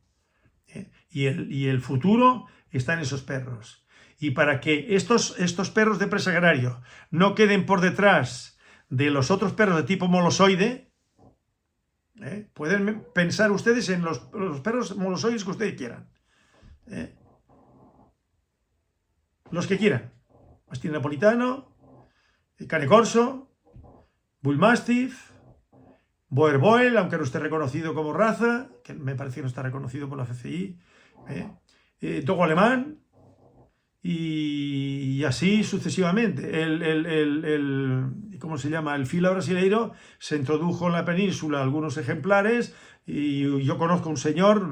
Y el futuro está en esos perros. Y para que estos perros de presa agrario no queden por detrás de los otros perros de tipo molosoide, pueden pensar ustedes en los perros molosoides que ustedes quieran. Los que quieran. Mastín napolitano, cane corso, bull mastiff, boer boel, aunque no esté reconocido como raza, que me parece que no está reconocido por la FCI, dogo alemán, y así sucesivamente. ¿Cómo se llama? El fila brasileiro se introdujo en la península algunos ejemplares y yo conozco un señor,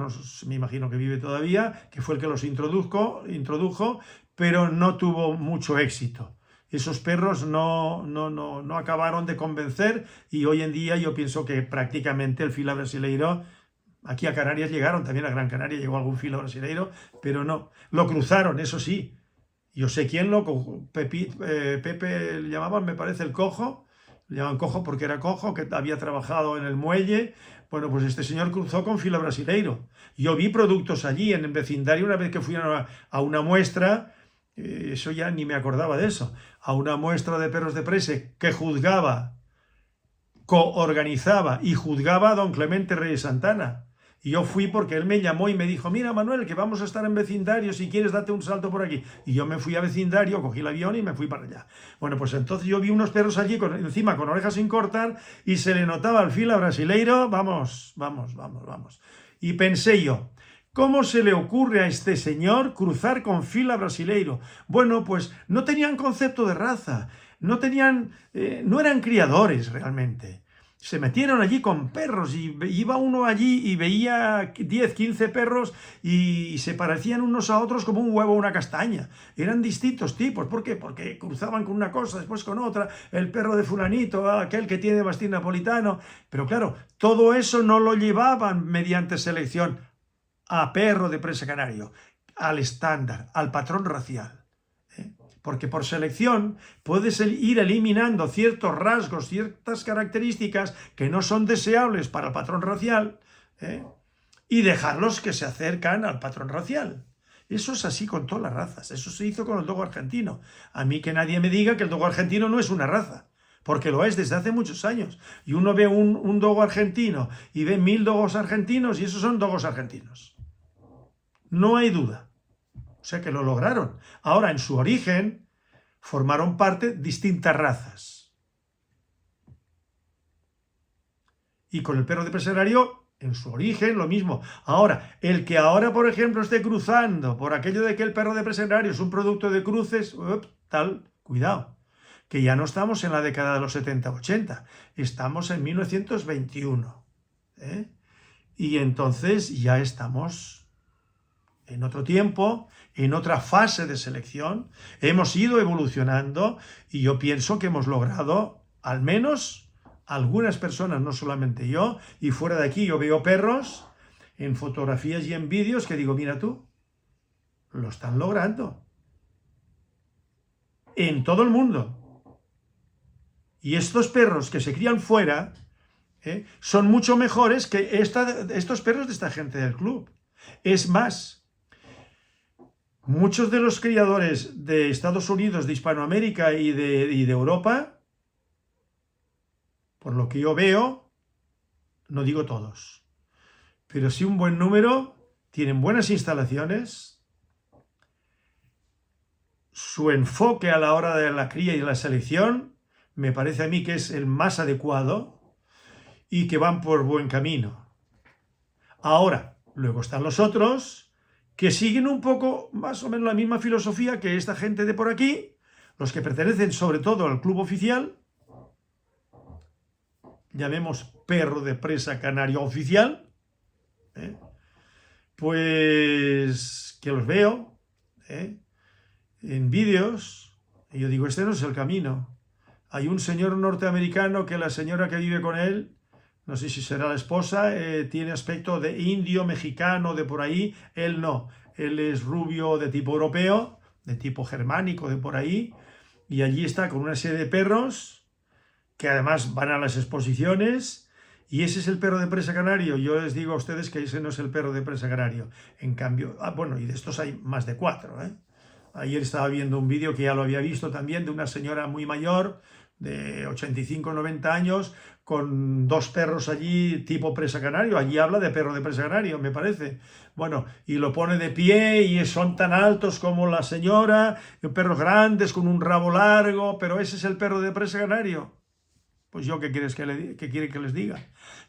me imagino que vive todavía, que fue el que los introdujo, pero no tuvo mucho éxito. Esos perros no acabaron de convencer y hoy en día yo pienso que prácticamente el fila brasileiro, aquí a Canarias llegaron, también a Gran Canaria llegó algún fila brasileiro, pero no, lo cruzaron, eso sí. Yo sé quién Pepe le llamaban, me parece, el cojo, le llamaban cojo porque era cojo, que había trabajado en el muelle. Bueno, pues este señor cruzó con fila brasileiro. Yo vi productos allí en el vecindario una vez que fui a una muestra, eso ya ni me acordaba de eso, a una muestra de perros de presa que juzgaba, coorganizaba y juzgaba a don Clemente Reyes Santana. Y yo fui porque él me llamó y me dijo, mira Manuel, que vamos a estar en vecindario, si quieres date un salto por aquí. Y yo me fui a vecindario, cogí el avión y me fui para allá. Bueno, pues entonces yo vi unos perros allí, encima con orejas sin cortar, y se le notaba al fila brasileiro, vamos. Y pensé yo, ¿cómo se le ocurre a este señor cruzar con fila brasileiro? Bueno, pues no tenían concepto de raza, no eran criadores realmente. Se metieron allí con perros y iba uno allí y veía 10, 15 perros y se parecían unos a otros como un huevo o una castaña. Eran distintos tipos. ¿Por qué? Porque cruzaban con una cosa, después con otra. El perro de fulanito, aquel que tiene mastín napolitano. Pero claro, todo eso no lo llevaban mediante selección a perro de presa canario, al estándar, al patrón racial. Porque por selección puedes ir eliminando ciertos rasgos, ciertas características que no son deseables para el patrón racial, y dejarlos que se acercan al patrón racial. Eso es así con todas las razas. Eso se hizo con el dogo argentino. A mí que nadie me diga que el dogo argentino no es una raza, porque lo es desde hace muchos años. Y uno ve un dogo argentino y ve 1000 dogos argentinos y esos son dogos argentinos. No hay duda. O sea que lo lograron. Ahora, en su origen, formaron parte distintas razas. Y con el perro de presario, en su origen, lo mismo. Ahora, el que ahora, por ejemplo, esté cruzando por aquello de que el perro de presario es un producto de cruces, tal, cuidado, que ya no estamos en la década de los 70-80, estamos en 1921. Y entonces ya estamos en otro tiempo, en otra fase de selección, hemos ido evolucionando y yo pienso que hemos logrado, al menos algunas personas, no solamente yo, y fuera de aquí yo veo perros en fotografías y en vídeos que digo, mira tú, lo están logrando. En todo el mundo. Y estos perros que se crían fuera son mucho mejores que estos perros de esta gente del club. Es más, muchos de los criadores de Estados Unidos, de Hispanoamérica y de Europa, por lo que yo veo, no digo todos, pero sí un buen número, tienen buenas instalaciones, su enfoque a la hora de la cría y de la selección me parece a mí que es el más adecuado y que van por buen camino. Ahora, luego están los otros que siguen un poco más o menos la misma filosofía que esta gente de por aquí, los que pertenecen sobre todo al club oficial, llamemos perro de presa canario oficial, pues que los veo en vídeos y yo digo, este no es el camino. Hay un señor norteamericano que la señora que vive con él, no sé si será la esposa, tiene aspecto de indio, mexicano, de por ahí. Él no. Él es rubio de tipo europeo, de tipo germánico, de por ahí. Y allí está con una serie de perros que además van a las exposiciones. Y ese es el perro de presa canario. Yo les digo a ustedes que ese no es el perro de presa canario. En cambio, bueno, y de estos hay más de 4. Ayer estaba viendo un vídeo que ya lo había visto también de una señora muy mayor, de 85-90 años, con 2 perros allí tipo presa canario. Allí habla de perro de presa canario, me parece. Bueno, y lo pone de pie y son tan altos como la señora, perros grandes con un rabo largo, pero ese es el perro de presa canario. Pues yo, ¿qué quiere que les diga?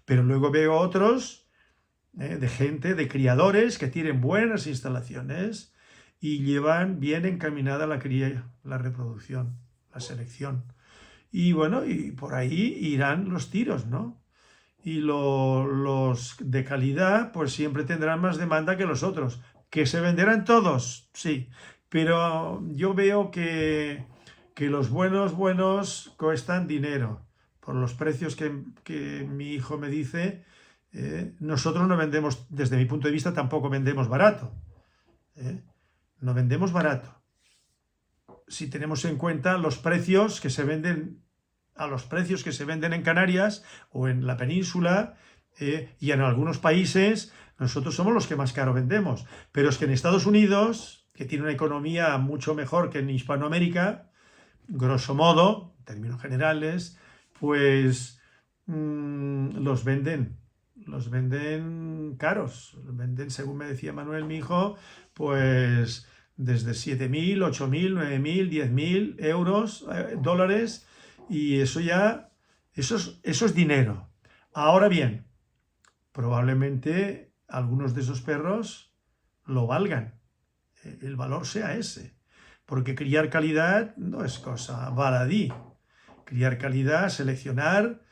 Pero luego veo otros de gente, de criadores que tienen buenas instalaciones y llevan bien encaminada la cría, la reproducción, la selección. Y bueno, y por ahí irán los tiros, ¿no? Y los de calidad, pues siempre tendrán más demanda que los otros. ¿Que se venderán todos? Sí. Pero yo veo que los buenos cuestan dinero. Por los precios que mi hijo me dice, nosotros no vendemos, desde mi punto de vista, tampoco vendemos barato. No vendemos barato. Si tenemos en cuenta los precios que se venden, a los precios que se venden en Canarias o en la península y en algunos países, nosotros somos los que más caro vendemos. Pero es que en Estados Unidos, que tiene una economía mucho mejor que en Hispanoamérica, grosso modo, en términos generales, pues los venden caros, los venden, según me decía Manuel, mi hijo, pues desde 7.000, 8.000, 9.000, 10.000 euros, dólares, y eso ya, eso es dinero. Ahora bien, probablemente algunos de esos perros lo valgan, el valor sea ese, porque criar calidad no es cosa baladí. Criar calidad, seleccionar,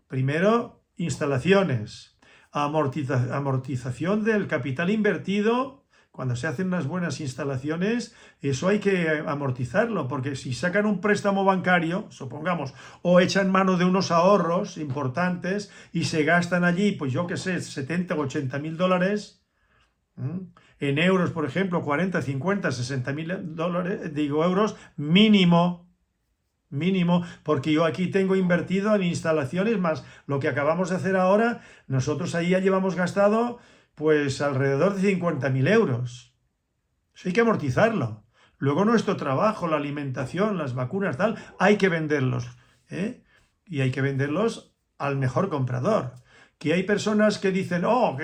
primero, instalaciones, amortización del capital invertido. Cuando se hacen unas buenas instalaciones, eso hay que amortizarlo, porque si sacan un préstamo bancario, supongamos, o echan mano de unos ahorros importantes y se gastan allí, pues yo qué sé, 70 o 80 mil dólares, en euros, por ejemplo, 40, 50, 60 mil dólares, digo euros, mínimo, porque yo aquí tengo invertido en instalaciones más lo que acabamos de hacer ahora. Nosotros ahí ya llevamos gastado pues alrededor de 50.000 euros. Eso hay que amortizarlo. Luego nuestro trabajo, la alimentación, las vacunas, tal, hay que venderlos, ¿eh? Y hay que venderlos al mejor comprador. Que hay personas que dicen, oh,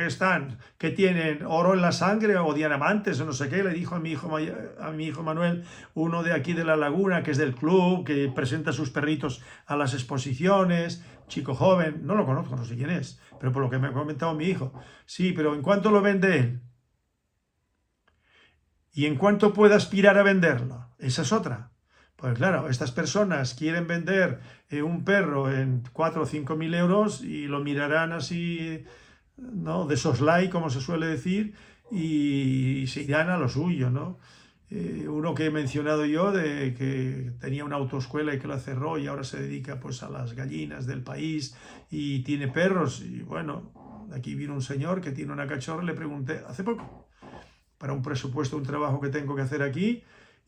que tienen oro en la sangre o diamantes o no sé qué, le dijo a mi hijo Manuel, uno de aquí de La Laguna, que es del club, que presenta sus perritos a las exposiciones, chico joven, no lo conozco, no sé quién es, pero por lo que me ha comentado mi hijo, sí, pero ¿en cuánto lo vende él? ¿Y en cuánto puede aspirar a venderlo? Esa es otra. Pues claro, estas personas quieren vender un perro en 4 o 5 mil euros y lo mirarán así, ¿no? De soslayo, como se suele decir, y se irán a lo suyo, ¿no? Uno que he mencionado yo, de que tenía una autoescuela y que la cerró y ahora se dedica pues a las gallinas del país y tiene perros. Y bueno, aquí vino un señor que tiene una cachorra y le pregunté hace poco, para un presupuesto, un trabajo que tengo que hacer aquí,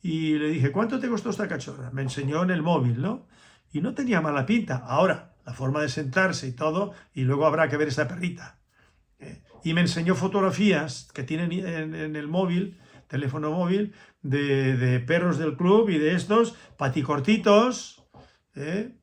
y le dije, ¿cuánto te costó esta cachorra? Me enseñó en el móvil, ¿no? Y no tenía mala pinta. Ahora, la forma de sentarse y todo, y luego habrá que ver esa perrita. Y me enseñó fotografías que tienen en el móvil, teléfono móvil, de perros del club y de estos, paticortitos, ¿eh?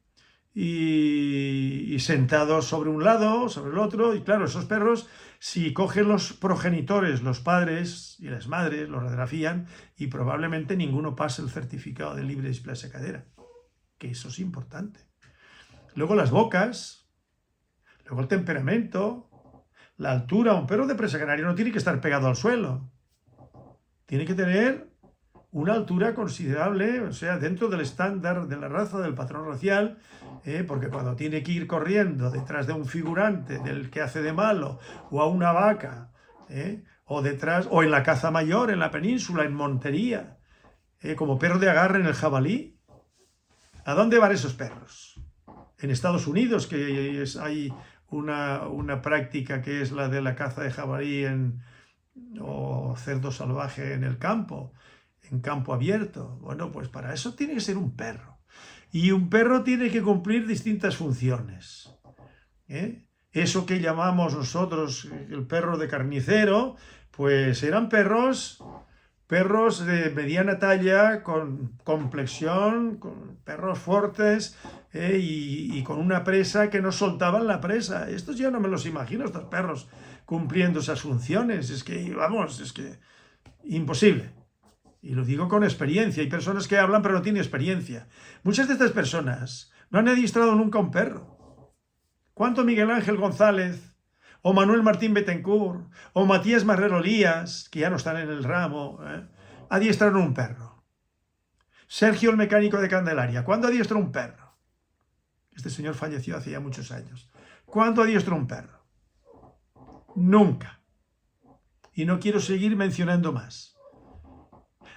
Y sentados sobre un lado, sobre el otro, y claro, esos perros, si cogen los progenitores, los padres y las madres, los radiografían y probablemente ninguno pase el certificado de libre displasia cadera, que eso es importante. Luego las bocas, luego el temperamento, la altura. Un perro de presa canaria no tiene que estar pegado al suelo, tiene que tener una altura considerable, o sea, dentro del estándar de la raza, del patrón racial, porque cuando tiene que ir corriendo detrás de un figurante, del que hace de malo, o a una vaca, o detrás, o en la caza mayor, en la península, en Montería, como perro de agarre en el jabalí, ¿a dónde van esos perros? En Estados Unidos, que hay una práctica que es la de la caza de jabalí o cerdo salvaje en el campo, en campo abierto. Bueno, pues para eso tiene que ser un perro. Y un perro tiene que cumplir distintas funciones. Eso que llamamos nosotros el perro de carnicero, pues eran perros de mediana talla, con complexión, con perros fuertes, y con una presa que no soltaban la presa. Estos ya no me los imagino, estos perros cumpliendo esas funciones. Es que, vamos, es que imposible. Y lo digo con experiencia. Hay personas que hablan pero no tienen experiencia. Muchas de estas personas no han adiestrado nunca un perro. ¿Cuánto Miguel Ángel González, o Manuel Martín Betancourt, o Matías Marrero Lías, que ya no están en el ramo, adiestraron un perro? Sergio el mecánico de Candelaria, ¿cuándo adiestró un perro? Este señor falleció hace ya muchos años. ¿Cuándo adiestró un perro? Nunca. Y no quiero seguir mencionando más.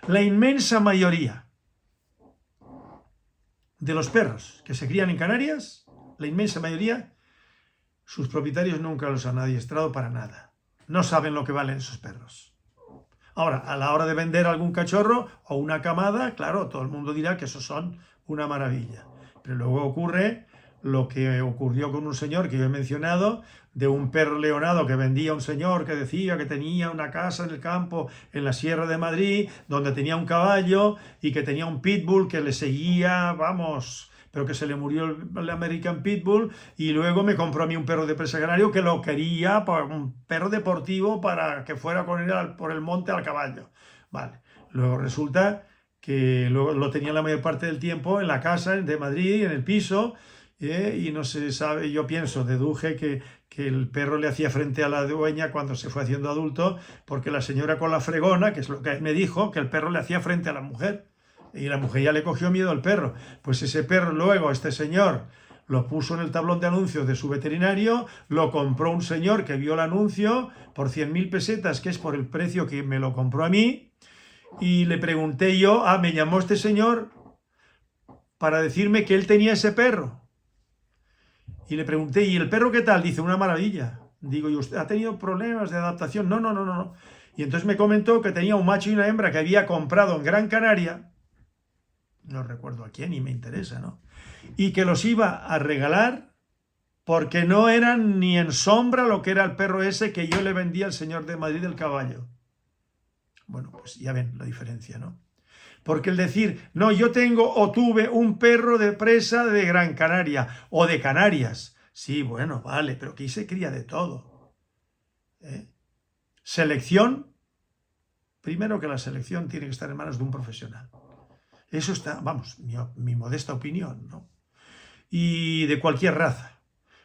La inmensa mayoría de los perros que se crían en Canarias, la inmensa mayoría, sus propietarios nunca los han adiestrado para nada. No saben lo que valen esos perros. Ahora, a la hora de vender algún cachorro o una camada, claro, todo el mundo dirá que esos son una maravilla. Pero luego ocurre lo que ocurrió con un señor que yo he mencionado, de un perro leonado que vendía un señor que decía que tenía una casa en el campo en la Sierra de Madrid, donde tenía un caballo y que tenía un pitbull que le seguía, vamos, pero que se le murió el American Pitbull, y luego me compró a mí un perro de presa canario que lo quería, un perro deportivo para que fuera con él por el monte al caballo. Vale, luego resulta que lo tenía la mayor parte del tiempo en la casa de Madrid, en el piso, y no se sabe, yo deduje que el perro le hacía frente a la dueña cuando se fue haciendo adulto, porque la señora con la fregona, que es lo que me dijo, que el perro le hacía frente a la mujer, y la mujer ya le cogió miedo al perro. Pues ese perro luego, este señor, lo puso en el tablón de anuncios de su veterinario, lo compró un señor que vio el anuncio por 100.000 pesetas, que es por el precio que me lo compró a mí, y le pregunté yo, me llamó este señor para decirme que él tenía ese perro. Y le pregunté, ¿y el perro qué tal? Dice, una maravilla. Digo, ¿y usted ha tenido problemas de adaptación? No. Y entonces me comentó que tenía un macho y una hembra que había comprado en Gran Canaria, no recuerdo a quién y me interesa, ¿no? Y que los iba a regalar porque no eran ni en sombra lo que era el perro ese que yo le vendía al señor de Madrid del caballo. Bueno, pues ya ven la diferencia, ¿no? Porque el decir, no, yo tengo o tuve un perro de presa de Gran Canaria o de Canarias. Sí, bueno, vale, pero aquí se cría de todo. Selección. Primero que la selección tiene que estar en manos de un profesional. Eso está, vamos, mi modesta opinión, ¿no? Y de cualquier raza.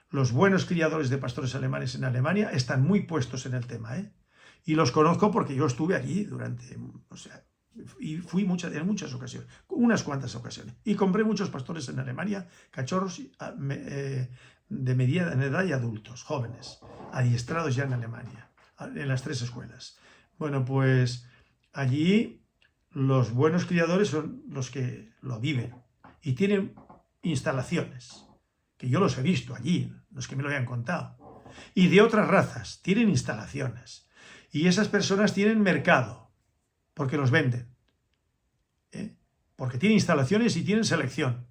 Los buenos criadores de pastores alemanes en Alemania están muy puestos en el tema, ¿eh? Y los conozco porque yo estuve allí durante, o sea, y fui en muchas ocasiones, unas cuantas ocasiones. Y compré muchos pastores en Alemania, cachorros de mediana edad y adultos, jóvenes, adiestrados ya en Alemania, en las 3 escuelas. Bueno, pues allí los buenos criadores son los que lo viven y tienen instalaciones, que yo los he visto allí, los que me lo hayan contado. Y de otras razas, tienen instalaciones. Y esas personas tienen mercado, porque los venden. Porque tienen instalaciones y tienen selección.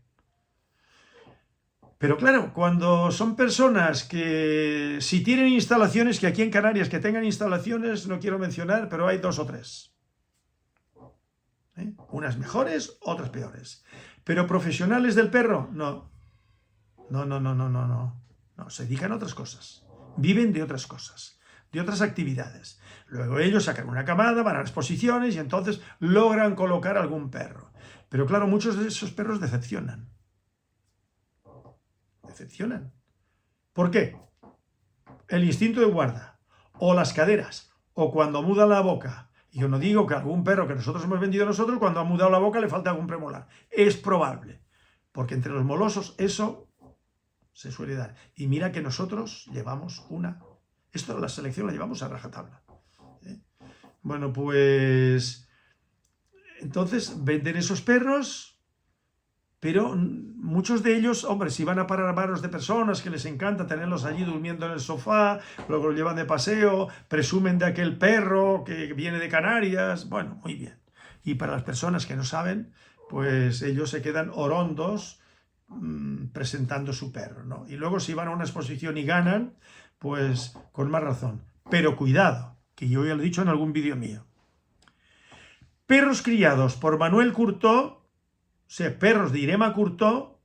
Pero claro, cuando son personas que si tienen instalaciones, que aquí en Canarias que tengan instalaciones, no quiero mencionar, pero hay 2 o 3. Unas mejores, otras peores. Pero profesionales del perro, no. No, se dedican a otras cosas. Viven de otras cosas, de otras actividades. Luego ellos sacan una camada, van a exposiciones y entonces logran colocar algún perro. Pero claro, muchos de esos perros decepcionan. Decepcionan. ¿Por qué? El instinto de guarda, o las caderas, o cuando muda la boca. Yo no digo que algún perro que nosotros hemos vendido nosotros, cuando ha mudado la boca le falta algún premolar. Es probable, porque entre los molosos eso se suele dar. Y mira que nosotros llevamos esto la selección la llevamos a rajatabla. Bueno, pues entonces venden esos perros, pero muchos de ellos, hombre, si van a parar a manos de personas que les encanta tenerlos allí durmiendo en el sofá, luego lo llevan de paseo, presumen de aquel perro que viene de Canarias, bueno, muy bien. Y para las personas que no saben, pues ellos se quedan orondos presentando su perro, ¿no? Y luego si van a una exposición y ganan, pues con más razón. Pero cuidado, que yo ya lo he dicho en algún vídeo mío. Perros criados por Manuel Curtó, o sea, perros de Irema Curtó,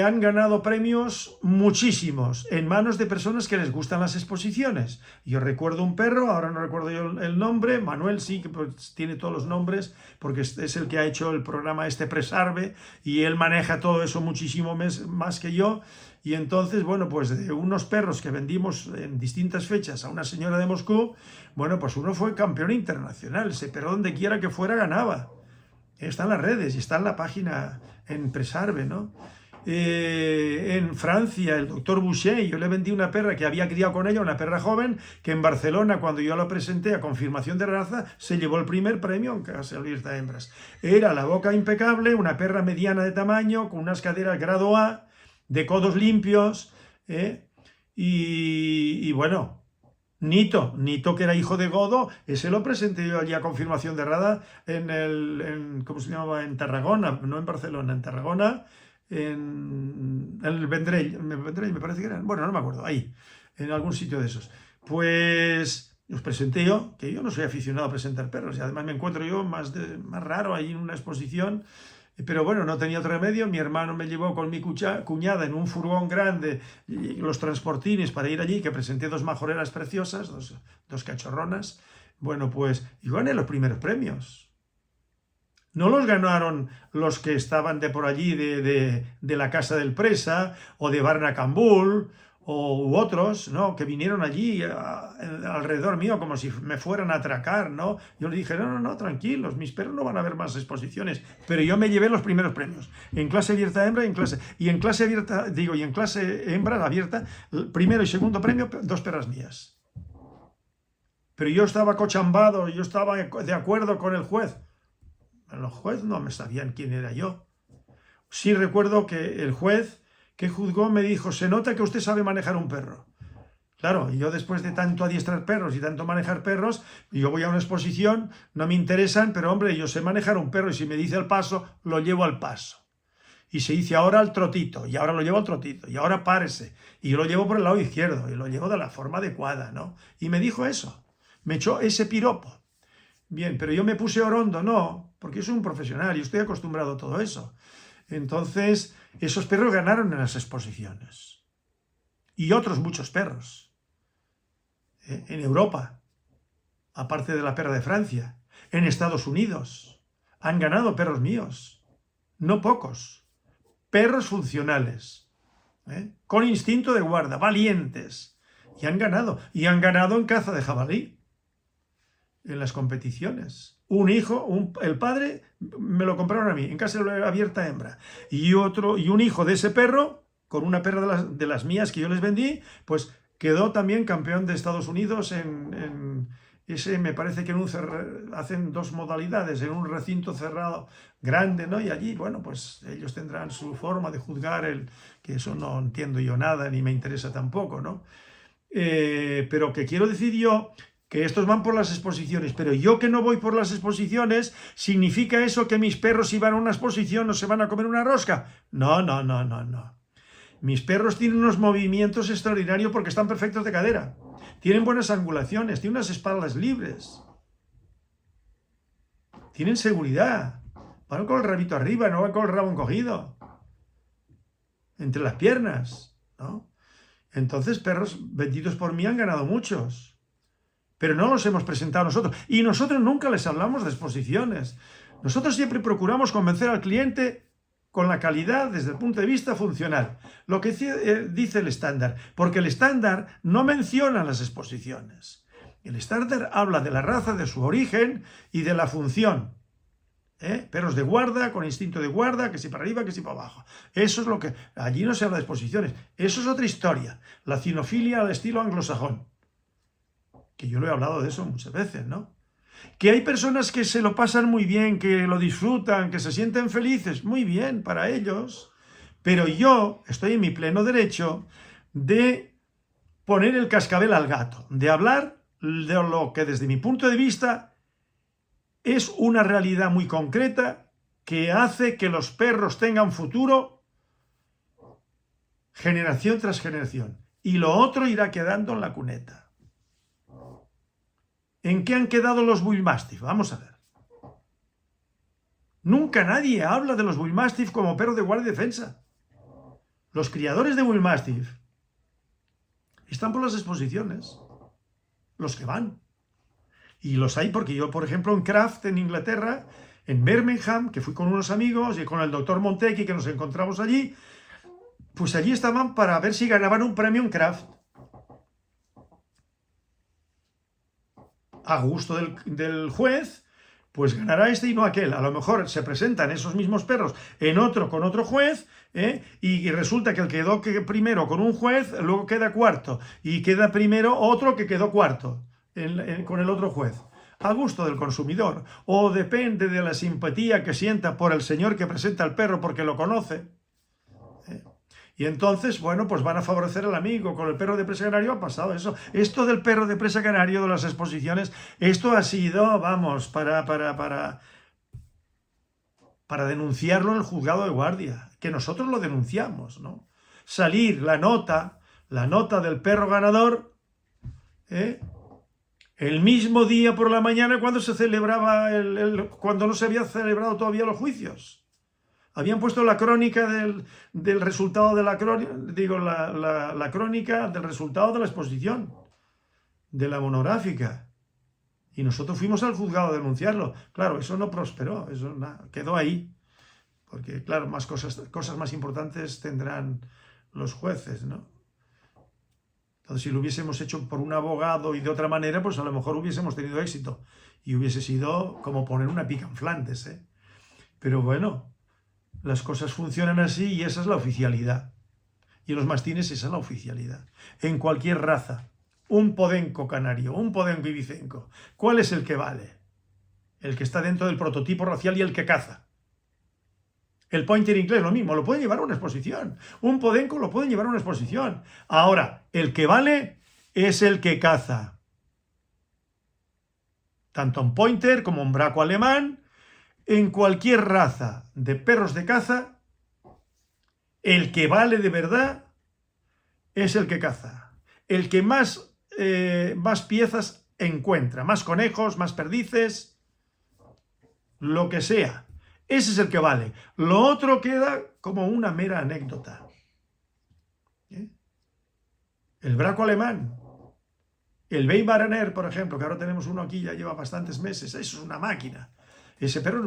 han ganado premios muchísimos en manos de personas que les gustan las exposiciones. Yo recuerdo un perro, ahora no recuerdo yo el nombre, Manuel sí que pues tiene todos los nombres, porque es el que ha hecho el programa Presarve, y él maneja todo eso muchísimo más que yo. Y entonces, bueno, pues de unos perros que vendimos en distintas fechas a una señora de Moscú, bueno, pues uno fue campeón internacional, ese perro donde quiera que fuera ganaba. Está en las redes y está en la página en Presarve, ¿no? En Francia, el doctor Boucher, yo le vendí una perra que había criado con ella, una perra joven, que en Barcelona, cuando yo la presenté a confirmación de raza, se llevó el primer premio en Casa Abierta de Hembras. Era la boca impecable, una perra mediana de tamaño, con unas caderas grado A, de codos limpios, y bueno, Nito, que era hijo de Godo, ese lo presenté yo allí a confirmación de raza ¿cómo se llamaba? En Tarragona, no en Barcelona, en Tarragona, en el Vendrell, me parece que era, bueno, no me acuerdo, ahí, en algún sitio de esos. Pues os presenté yo, que yo no soy aficionado a presentar perros, y además me encuentro yo más raro ahí en una exposición, pero bueno, no tenía otro remedio. Mi hermano me llevó con mi cuñada en un furgón grande, los transportines para ir allí, que presenté 2 majoreras preciosas, dos cachorronas. Bueno, pues yo gané los primeros premios. No los ganaron los que estaban de por allí, de la Casa del Presa, o de Barnacambul, u otros, ¿no? Que vinieron allí alrededor mío como si me fueran a atracar, ¿no? Yo les dije, no, tranquilos, mis perros no van a ver más exposiciones, pero yo me llevé los primeros premios, en clase abierta hembra, en clase hembra abierta, el primero y segundo premio, 2 perras mías. Pero yo estaba cochambado, yo estaba de acuerdo con el juez. Los jueces no me sabían quién era yo. Sí recuerdo que el juez que juzgó me dijo, se nota que usted sabe manejar un perro. Claro, y yo después de tanto adiestrar perros y tanto manejar perros, yo voy a una exposición, no me interesan, pero hombre, yo sé manejar un perro y si me dice el paso, lo llevo al paso. y se dice ahora al trotito, y ahora lo llevo al trotito, y ahora párese, y yo lo llevo por el lado izquierdo, y lo llevo de la forma adecuada, ¿no? Y me dijo eso, me echó ese piropo. Bien, pero yo me puse orondo, no, porque yo soy un profesional y estoy acostumbrado a todo eso. Entonces, esos perros ganaron en las exposiciones. Y otros muchos perros. En Europa, aparte de la perra de Francia, en Estados Unidos, han ganado perros míos. No pocos. Perros funcionales, con instinto de guarda, valientes. Y han ganado. Y han ganado en caza de jabalí, en las competiciones. Un hijo, el padre me lo compraron a mí, en casa abierta hembra. Y un hijo de ese perro, con una perra de las mías que yo les vendí, pues quedó también campeón de Estados Unidos en ese, me parece que hacen dos modalidades, en un recinto cerrado grande, ¿no? Y allí, bueno, pues ellos tendrán su forma de juzgar, que eso no entiendo yo nada, ni me interesa tampoco, ¿no? Pero que quiero decir yo que estos van por las exposiciones, pero yo que no voy por las exposiciones, ¿significa eso que mis perros si van a una exposición no se van a comer una rosca? No, no, no, no, no. Mis perros tienen unos movimientos extraordinarios porque están perfectos de cadera. Tienen buenas angulaciones, tienen unas espaldas libres. Tienen seguridad. Van con el rabito arriba, no van con el rabo encogido. Entre las piernas, ¿no? Entonces, perros vendidos por mí han ganado muchos. Pero no los hemos presentado nosotros. Y nosotros nunca les hablamos de exposiciones. Nosotros siempre procuramos convencer al cliente con la calidad desde el punto de vista funcional. Lo que dice el estándar. Porque el estándar no menciona las exposiciones. El estándar habla de la raza, de su origen y de la función. Perros de guarda, con instinto de guarda, que si para arriba, que si para abajo. Eso es lo que... Allí no se habla de exposiciones. Eso es otra historia. La cinofilia al estilo anglosajón. Que yo lo he hablado de eso muchas veces, ¿no? Que hay personas que se lo pasan muy bien, que lo disfrutan, que se sienten felices, muy bien para ellos, pero yo estoy en mi pleno derecho de poner el cascabel al gato, de hablar de lo que desde mi punto de vista es una realidad muy concreta que hace que los perros tengan futuro generación tras generación, y lo otro irá quedando en la cuneta. ¿En qué han quedado los Bull Mastiff? Vamos a ver. Nunca nadie habla de los Bull Mastiff como perro de guardia y defensa. Los criadores de Bull Mastiff están por las exposiciones. Los que van. Y los hay porque yo, por ejemplo, en Craft, en Inglaterra, en Birmingham, que fui con unos amigos y con el doctor Montecchi, que nos encontramos allí, pues allí estaban para ver si ganaban un premio en Craft. A gusto del juez, pues ganará este y no aquel. A lo mejor se presentan esos mismos perros con otro juez, y resulta que el que quedó primero con un juez, luego queda cuarto, y queda primero otro que quedó cuarto con el otro juez. A gusto del consumidor. O depende de la simpatía que sienta por el señor que presenta el perro porque lo conoce. Y entonces, bueno, pues van a favorecer al amigo. Con el perro de presa canario ha pasado eso. Esto del perro de presa canario, de las exposiciones, esto ha sido, vamos, para denunciarlo en el juzgado de guardia. Que nosotros lo denunciamos, ¿no? Salir la nota del perro ganador, el mismo día por la mañana cuando se celebraba cuando no se había celebrado todavía los juicios. Habían puesto la crónica del resultado de la crónica, la crónica del resultado de la exposición, de la monográfica. Y nosotros fuimos al juzgado a denunciarlo. Claro, eso no prosperó, eso quedó ahí. Porque, claro, cosas más importantes tendrán los jueces, ¿no? Entonces, si lo hubiésemos hecho por un abogado y de otra manera, pues a lo mejor hubiésemos tenido éxito. Y hubiese sido como poner una pica en Flandes, ¿eh? Pero bueno, las cosas funcionan así y esa es la oficialidad. Y en los mastines esa es la oficialidad. En cualquier raza, un podenco canario, un podenco ibicenco, ¿cuál es el que vale? El que está dentro del prototipo racial y el que caza. El pointer inglés, lo mismo, lo pueden llevar a una exposición. Un podenco lo pueden llevar a una exposición. Ahora, el que vale es el que caza. Tanto un pointer como un braco alemán, en cualquier raza de perros de caza, El que vale de verdad es el que caza. El que más piezas encuentra, más conejos, más perdices, lo que sea. Ese es el que vale. Lo otro queda como una mera anécdota. El braco alemán, el Weimaraner, por ejemplo, que ahora tenemos uno aquí, ya lleva bastantes meses, eso es una máquina. Ese perro,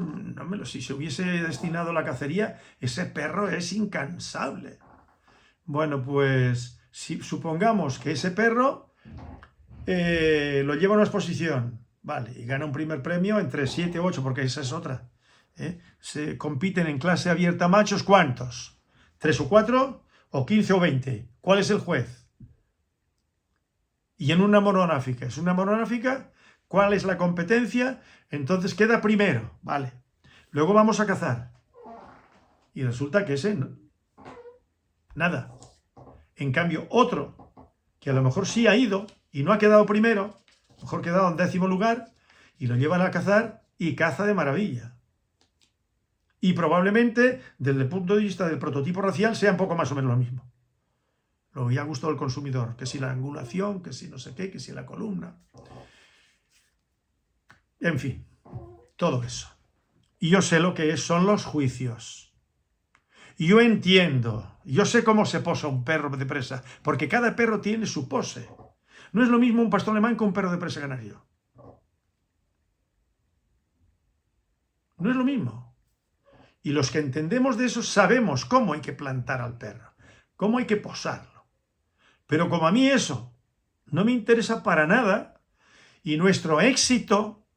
si se hubiese destinado a la cacería, ese perro es incansable. Bueno, pues si supongamos que ese perro lo lleva a una exposición, vale, y gana un primer premio entre 7 u 8, porque esa es otra. Se compiten en clase abierta machos, ¿cuántos? ¿3 o 4? ¿O 15 o 20? ¿Cuál es el juez? Y en una monográfica, ¿es una monográfica? ¿Cuál es la competencia? Entonces queda primero, vale. Luego vamos a cazar. Y resulta que ese, nada. En cambio, otro, que a lo mejor sí ha ido y no ha quedado primero, a lo mejor ha quedado en 10º lugar, y lo llevan a cazar y caza de maravilla. Y probablemente, desde el punto de vista del prototipo racial, sea un poco más o menos lo mismo. Lo que ya gustó al consumidor, que si la angulación, que si no sé qué, que si la columna. En fin, todo eso. Y yo sé lo que son los juicios. Y yo entiendo, yo sé cómo se posa un perro de presa, porque cada perro tiene su pose. No es lo mismo un pastor alemán que un perro de presa canario. No es lo mismo. Y los que entendemos de eso sabemos cómo hay que plantar al perro, cómo hay que posarlo. Pero como a mí eso no me interesa para nada, y nuestro éxito,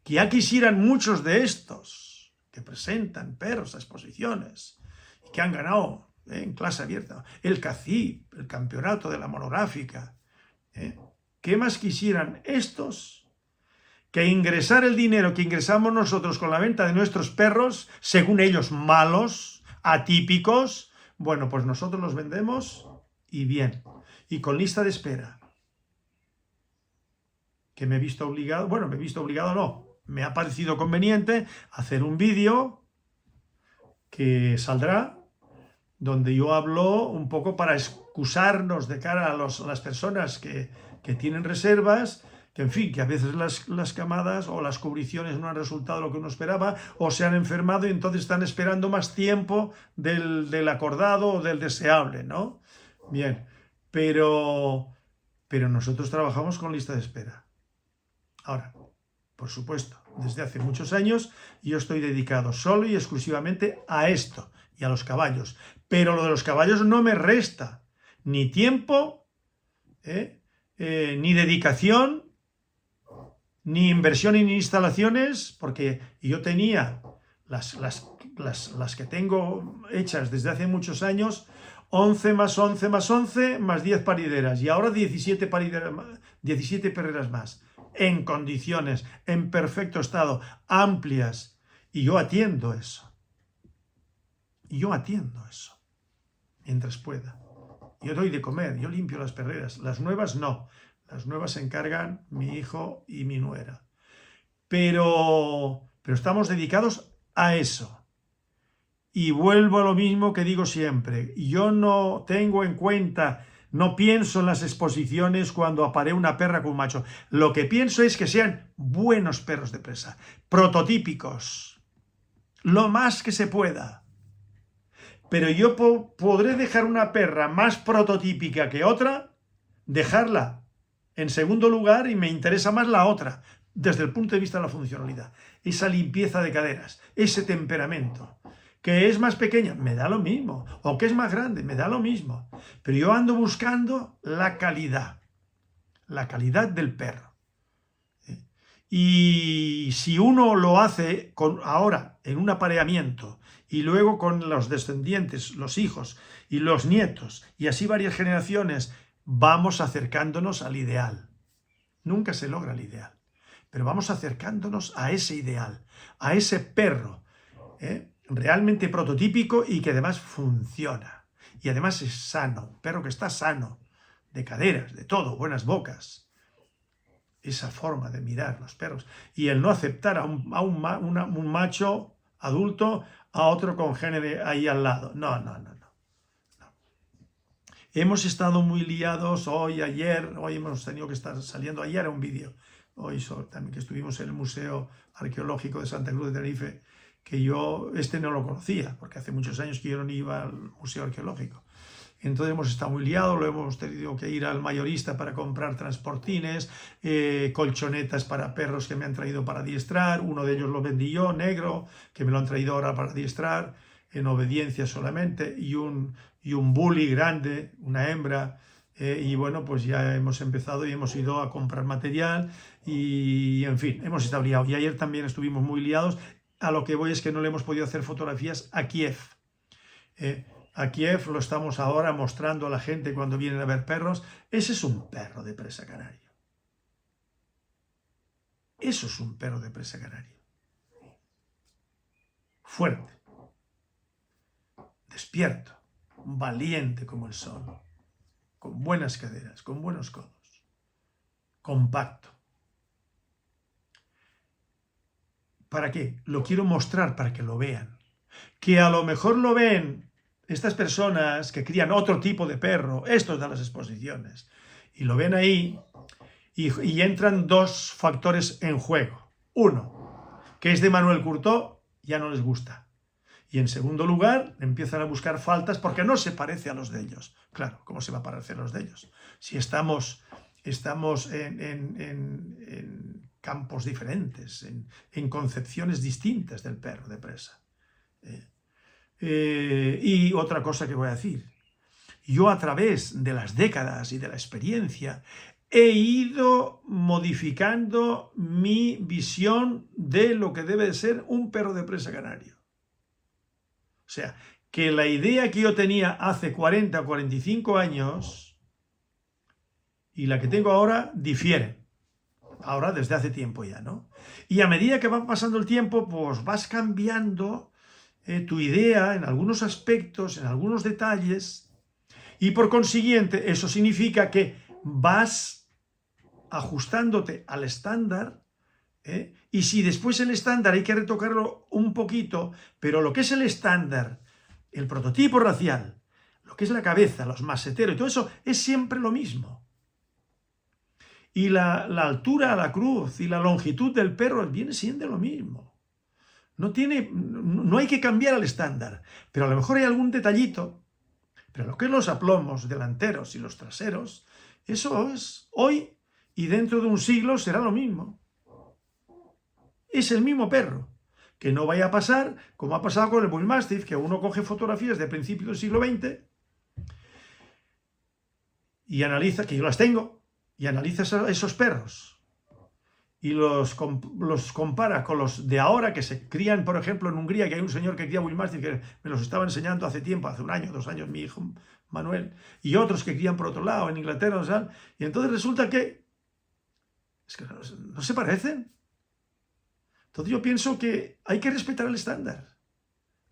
que ya quisieran muchos de estos que presentan perros a exposiciones y que han ganado en clase abierta, el CACIP, el campeonato de la monográfica, ¿qué más quisieran estos que ingresar el dinero que ingresamos nosotros con la venta de nuestros perros, según ellos malos, atípicos? Bueno, pues nosotros los vendemos y bien, y con lista de espera. Que me he visto obligado, bueno, me he visto obligado no, me ha parecido conveniente hacer un vídeo que saldrá, donde yo hablo un poco para excusarnos de cara a las personas que tienen reservas, que en fin, que a veces las camadas o las cubriciones no han resultado lo que uno esperaba, o se han enfermado y entonces están esperando más tiempo del acordado o del deseable, ¿no? Bien, pero nosotros trabajamos con lista de espera. Ahora, por supuesto, desde hace muchos años yo estoy dedicado solo y exclusivamente a esto y a los caballos. Pero lo de los caballos no me resta ni tiempo, ni dedicación, ni inversión en instalaciones, porque yo tenía las que tengo hechas desde hace muchos años, 11 más 11 más 11 más 10 parideras, y ahora 17 perreras más, en condiciones, en perfecto estado, amplias, y yo atiendo eso. Mientras pueda. Yo doy de comer, yo limpio las perreras, las nuevas no, las nuevas se encargan mi hijo y mi nuera. Pero estamos dedicados a eso. Y vuelvo a lo mismo que digo siempre, yo no tengo en cuenta, no pienso en las exposiciones cuando aparee una perra con un macho. Lo que pienso es que sean buenos perros de presa, prototípicos, lo más que se pueda. Pero yo podré dejar una perra más prototípica que otra, dejarla en segundo lugar, y me interesa más la otra, desde el punto de vista de la funcionalidad. Esa limpieza de caderas, ese temperamento. Que es más pequeña, me da lo mismo. O que es más grande, me da lo mismo. Pero yo ando buscando la calidad del perro. Y si uno lo hace ahora en un apareamiento y luego con los descendientes, los hijos y los nietos, y así varias generaciones, vamos acercándonos al ideal. Nunca se logra el ideal, pero vamos acercándonos a ese ideal, a ese perro realmente prototípico y que además funciona. Y además es sano, un perro que está sano, de caderas, de todo, buenas bocas. Esa forma de mirar los perros. Y el no aceptar a un macho adulto a otro congénere ahí al lado. No. Hemos estado muy liados hoy hemos tenido que estar saliendo ayer a un vídeo. Hoy también que estuvimos en el Museo Arqueológico de Santa Cruz de Tenerife, que yo no lo conocía, porque hace muchos años que yo no iba al Museo Arqueológico. Entonces hemos estado muy liados, lo hemos tenido que ir al mayorista para comprar transportines, colchonetas para perros que me han traído para adiestrar, uno de ellos lo vendí yo, negro, que me lo han traído ahora para adiestrar, en obediencia solamente, y un bully grande, una hembra, y bueno, pues ya hemos empezado y hemos ido a comprar material y en fin, hemos estado liados. Y ayer también estuvimos muy liados, a lo que voy es que no le hemos podido hacer fotografías a Kiev. A Kiev lo estamos ahora mostrando a la gente cuando vienen a ver perros. Ese es un perro de presa canario. Eso es un perro de presa canario. Fuerte. Despierto. Valiente como el sol. Con buenas caderas, con buenos codos. Compacto. ¿Para qué? Lo quiero mostrar para que lo vean. Que a lo mejor lo ven estas personas que crían otro tipo de perro, estos de las exposiciones, y lo ven ahí, y entran dos factores en juego. Uno, que es de Manuel Curtó, ya no les gusta. Y en segundo lugar, empiezan a buscar faltas porque no se parece a los de ellos. Claro, ¿cómo se va a parecer a los de ellos? Si estamos en campos diferentes, en concepciones distintas del perro de presa. Y otra cosa que voy a decir, yo a través de las décadas y de la experiencia he ido modificando mi visión de lo que debe de ser un perro de presa canario. O sea, que la idea que yo tenía hace 40 o 45 años y la que tengo ahora difieren. Ahora desde hace tiempo ya, ¿no? Y a medida que va pasando el tiempo, pues vas cambiando tu idea en algunos aspectos, en algunos detalles, y por consiguiente eso significa que vas ajustándote al estándar, y si después el estándar hay que retocarlo un poquito, pero lo que es el estándar, el prototipo racial, lo que es la cabeza, los maseteros y todo eso, es siempre lo mismo. Y la altura, la cruz y la longitud del perro viene siendo lo mismo. No hay que cambiar el estándar, pero a lo mejor hay algún detallito. Pero lo que es los aplomos delanteros y los traseros, eso es hoy y dentro de un siglo será lo mismo. Es el mismo perro. Que no vaya a pasar como ha pasado con el Bull Mastiff, que uno coge fotografías de principios del siglo XX y analiza, que yo las tengo, y analiza esos perros y los compara con los de ahora que se crían, por ejemplo, en Hungría, que hay un señor que cría Bull Mastiff que me los estaba enseñando hace tiempo, hace un año, 2 años, mi hijo Manuel, y otros que crían por otro lado, en Inglaterra, ¿sabes? Y entonces resulta que es que no se parecen. Entonces yo pienso que hay que respetar el estándar,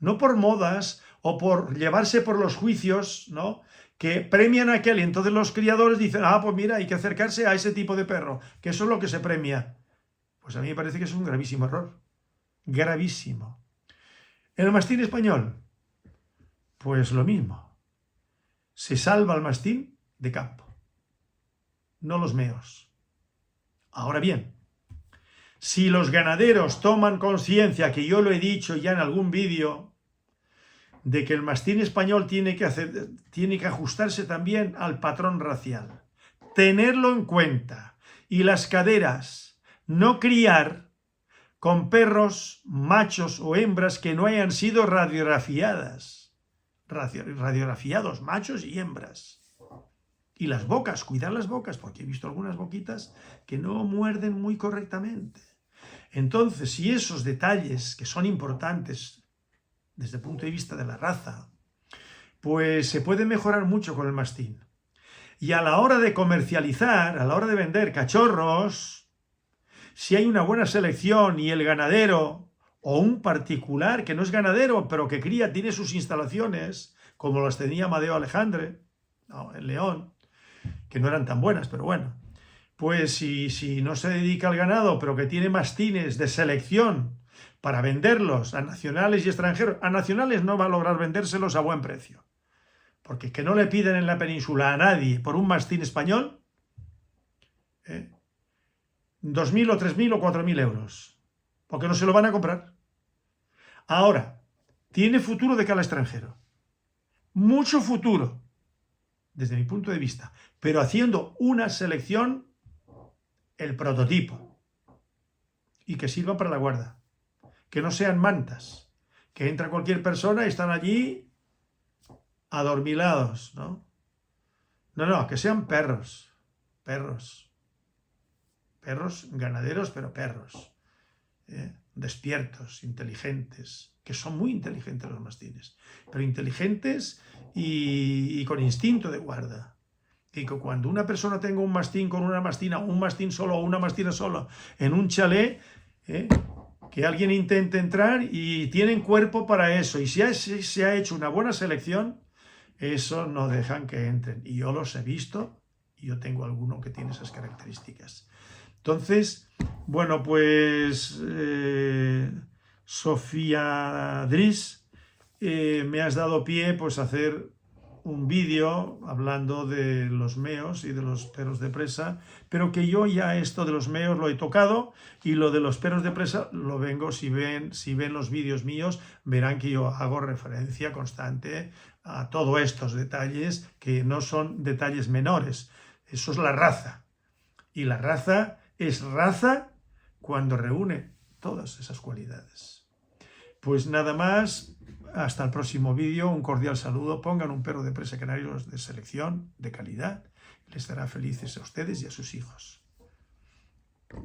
no por modas o por llevarse por los juicios, ¿no?, que premian a aquel, y entonces los criadores dicen, pues mira, hay que acercarse a ese tipo de perro, que eso es lo que se premia. Pues a mí me parece que es un gravísimo error, gravísimo. ¿En el mastín español? Pues lo mismo. Se salva el mastín de campo, no los meos. Ahora bien, si los ganaderos toman conciencia, que yo lo he dicho ya en algún vídeo, de que el mastín español tiene que ajustarse también al patrón racial, tenerlo en cuenta, y las caderas, no criar con perros machos o hembras que no hayan sido radiografiados, machos y hembras. Y las bocas, cuidar las bocas, porque he visto algunas boquitas que no muerden muy correctamente. Entonces, si esos detalles que son importantes desde el punto de vista de la raza, pues se puede mejorar mucho con el mastín. Y a la hora de comercializar, a la hora de vender cachorros, si hay una buena selección y el ganadero o un particular que no es ganadero pero que cría, tiene sus instalaciones, como las tenía Amadeo Alejandre, en León, que no eran tan buenas, pero bueno, pues si no se dedica al ganado pero que tiene mastines de selección para venderlos a nacionales y extranjeros, a nacionales no va a lograr vendérselos a buen precio, porque que no le piden en la península a nadie por un mastín español 2.000 o 3.000 o 4.000 euros, porque no se lo van a comprar. Ahora, tiene futuro de cara al extranjero, mucho futuro, desde mi punto de vista, pero haciendo una selección, el prototipo, y que sirva para la guarda, que no sean mantas, que entra cualquier persona y están allí adormilados, ¿no? No, que sean perros ganaderos, pero perros, despiertos, inteligentes, que son muy inteligentes los mastines, pero inteligentes y con instinto de guarda. Y que cuando una persona tenga un mastín con una mastina, un mastín solo o una mastina solo en un chalet, que alguien intente entrar y tienen cuerpo para eso. Y si se ha hecho una buena selección, eso no dejan que entren. Y yo los he visto y yo tengo alguno que tiene esas características. Entonces, bueno, pues Sofía Dris, me has dado pie pues a hacer un vídeo hablando de los meos y de los perros de presa, pero que yo ya esto de los meos lo he tocado y lo de los perros de presa lo vengo, si ven los vídeos míos, verán que yo hago referencia constante a todos estos detalles que no son detalles menores. Eso es la raza. Y la raza es raza cuando reúne todas esas cualidades. Pues nada más, hasta el próximo vídeo, un cordial saludo, pongan un perro de presa canario de selección, de calidad, les dará felices a ustedes y a sus hijos.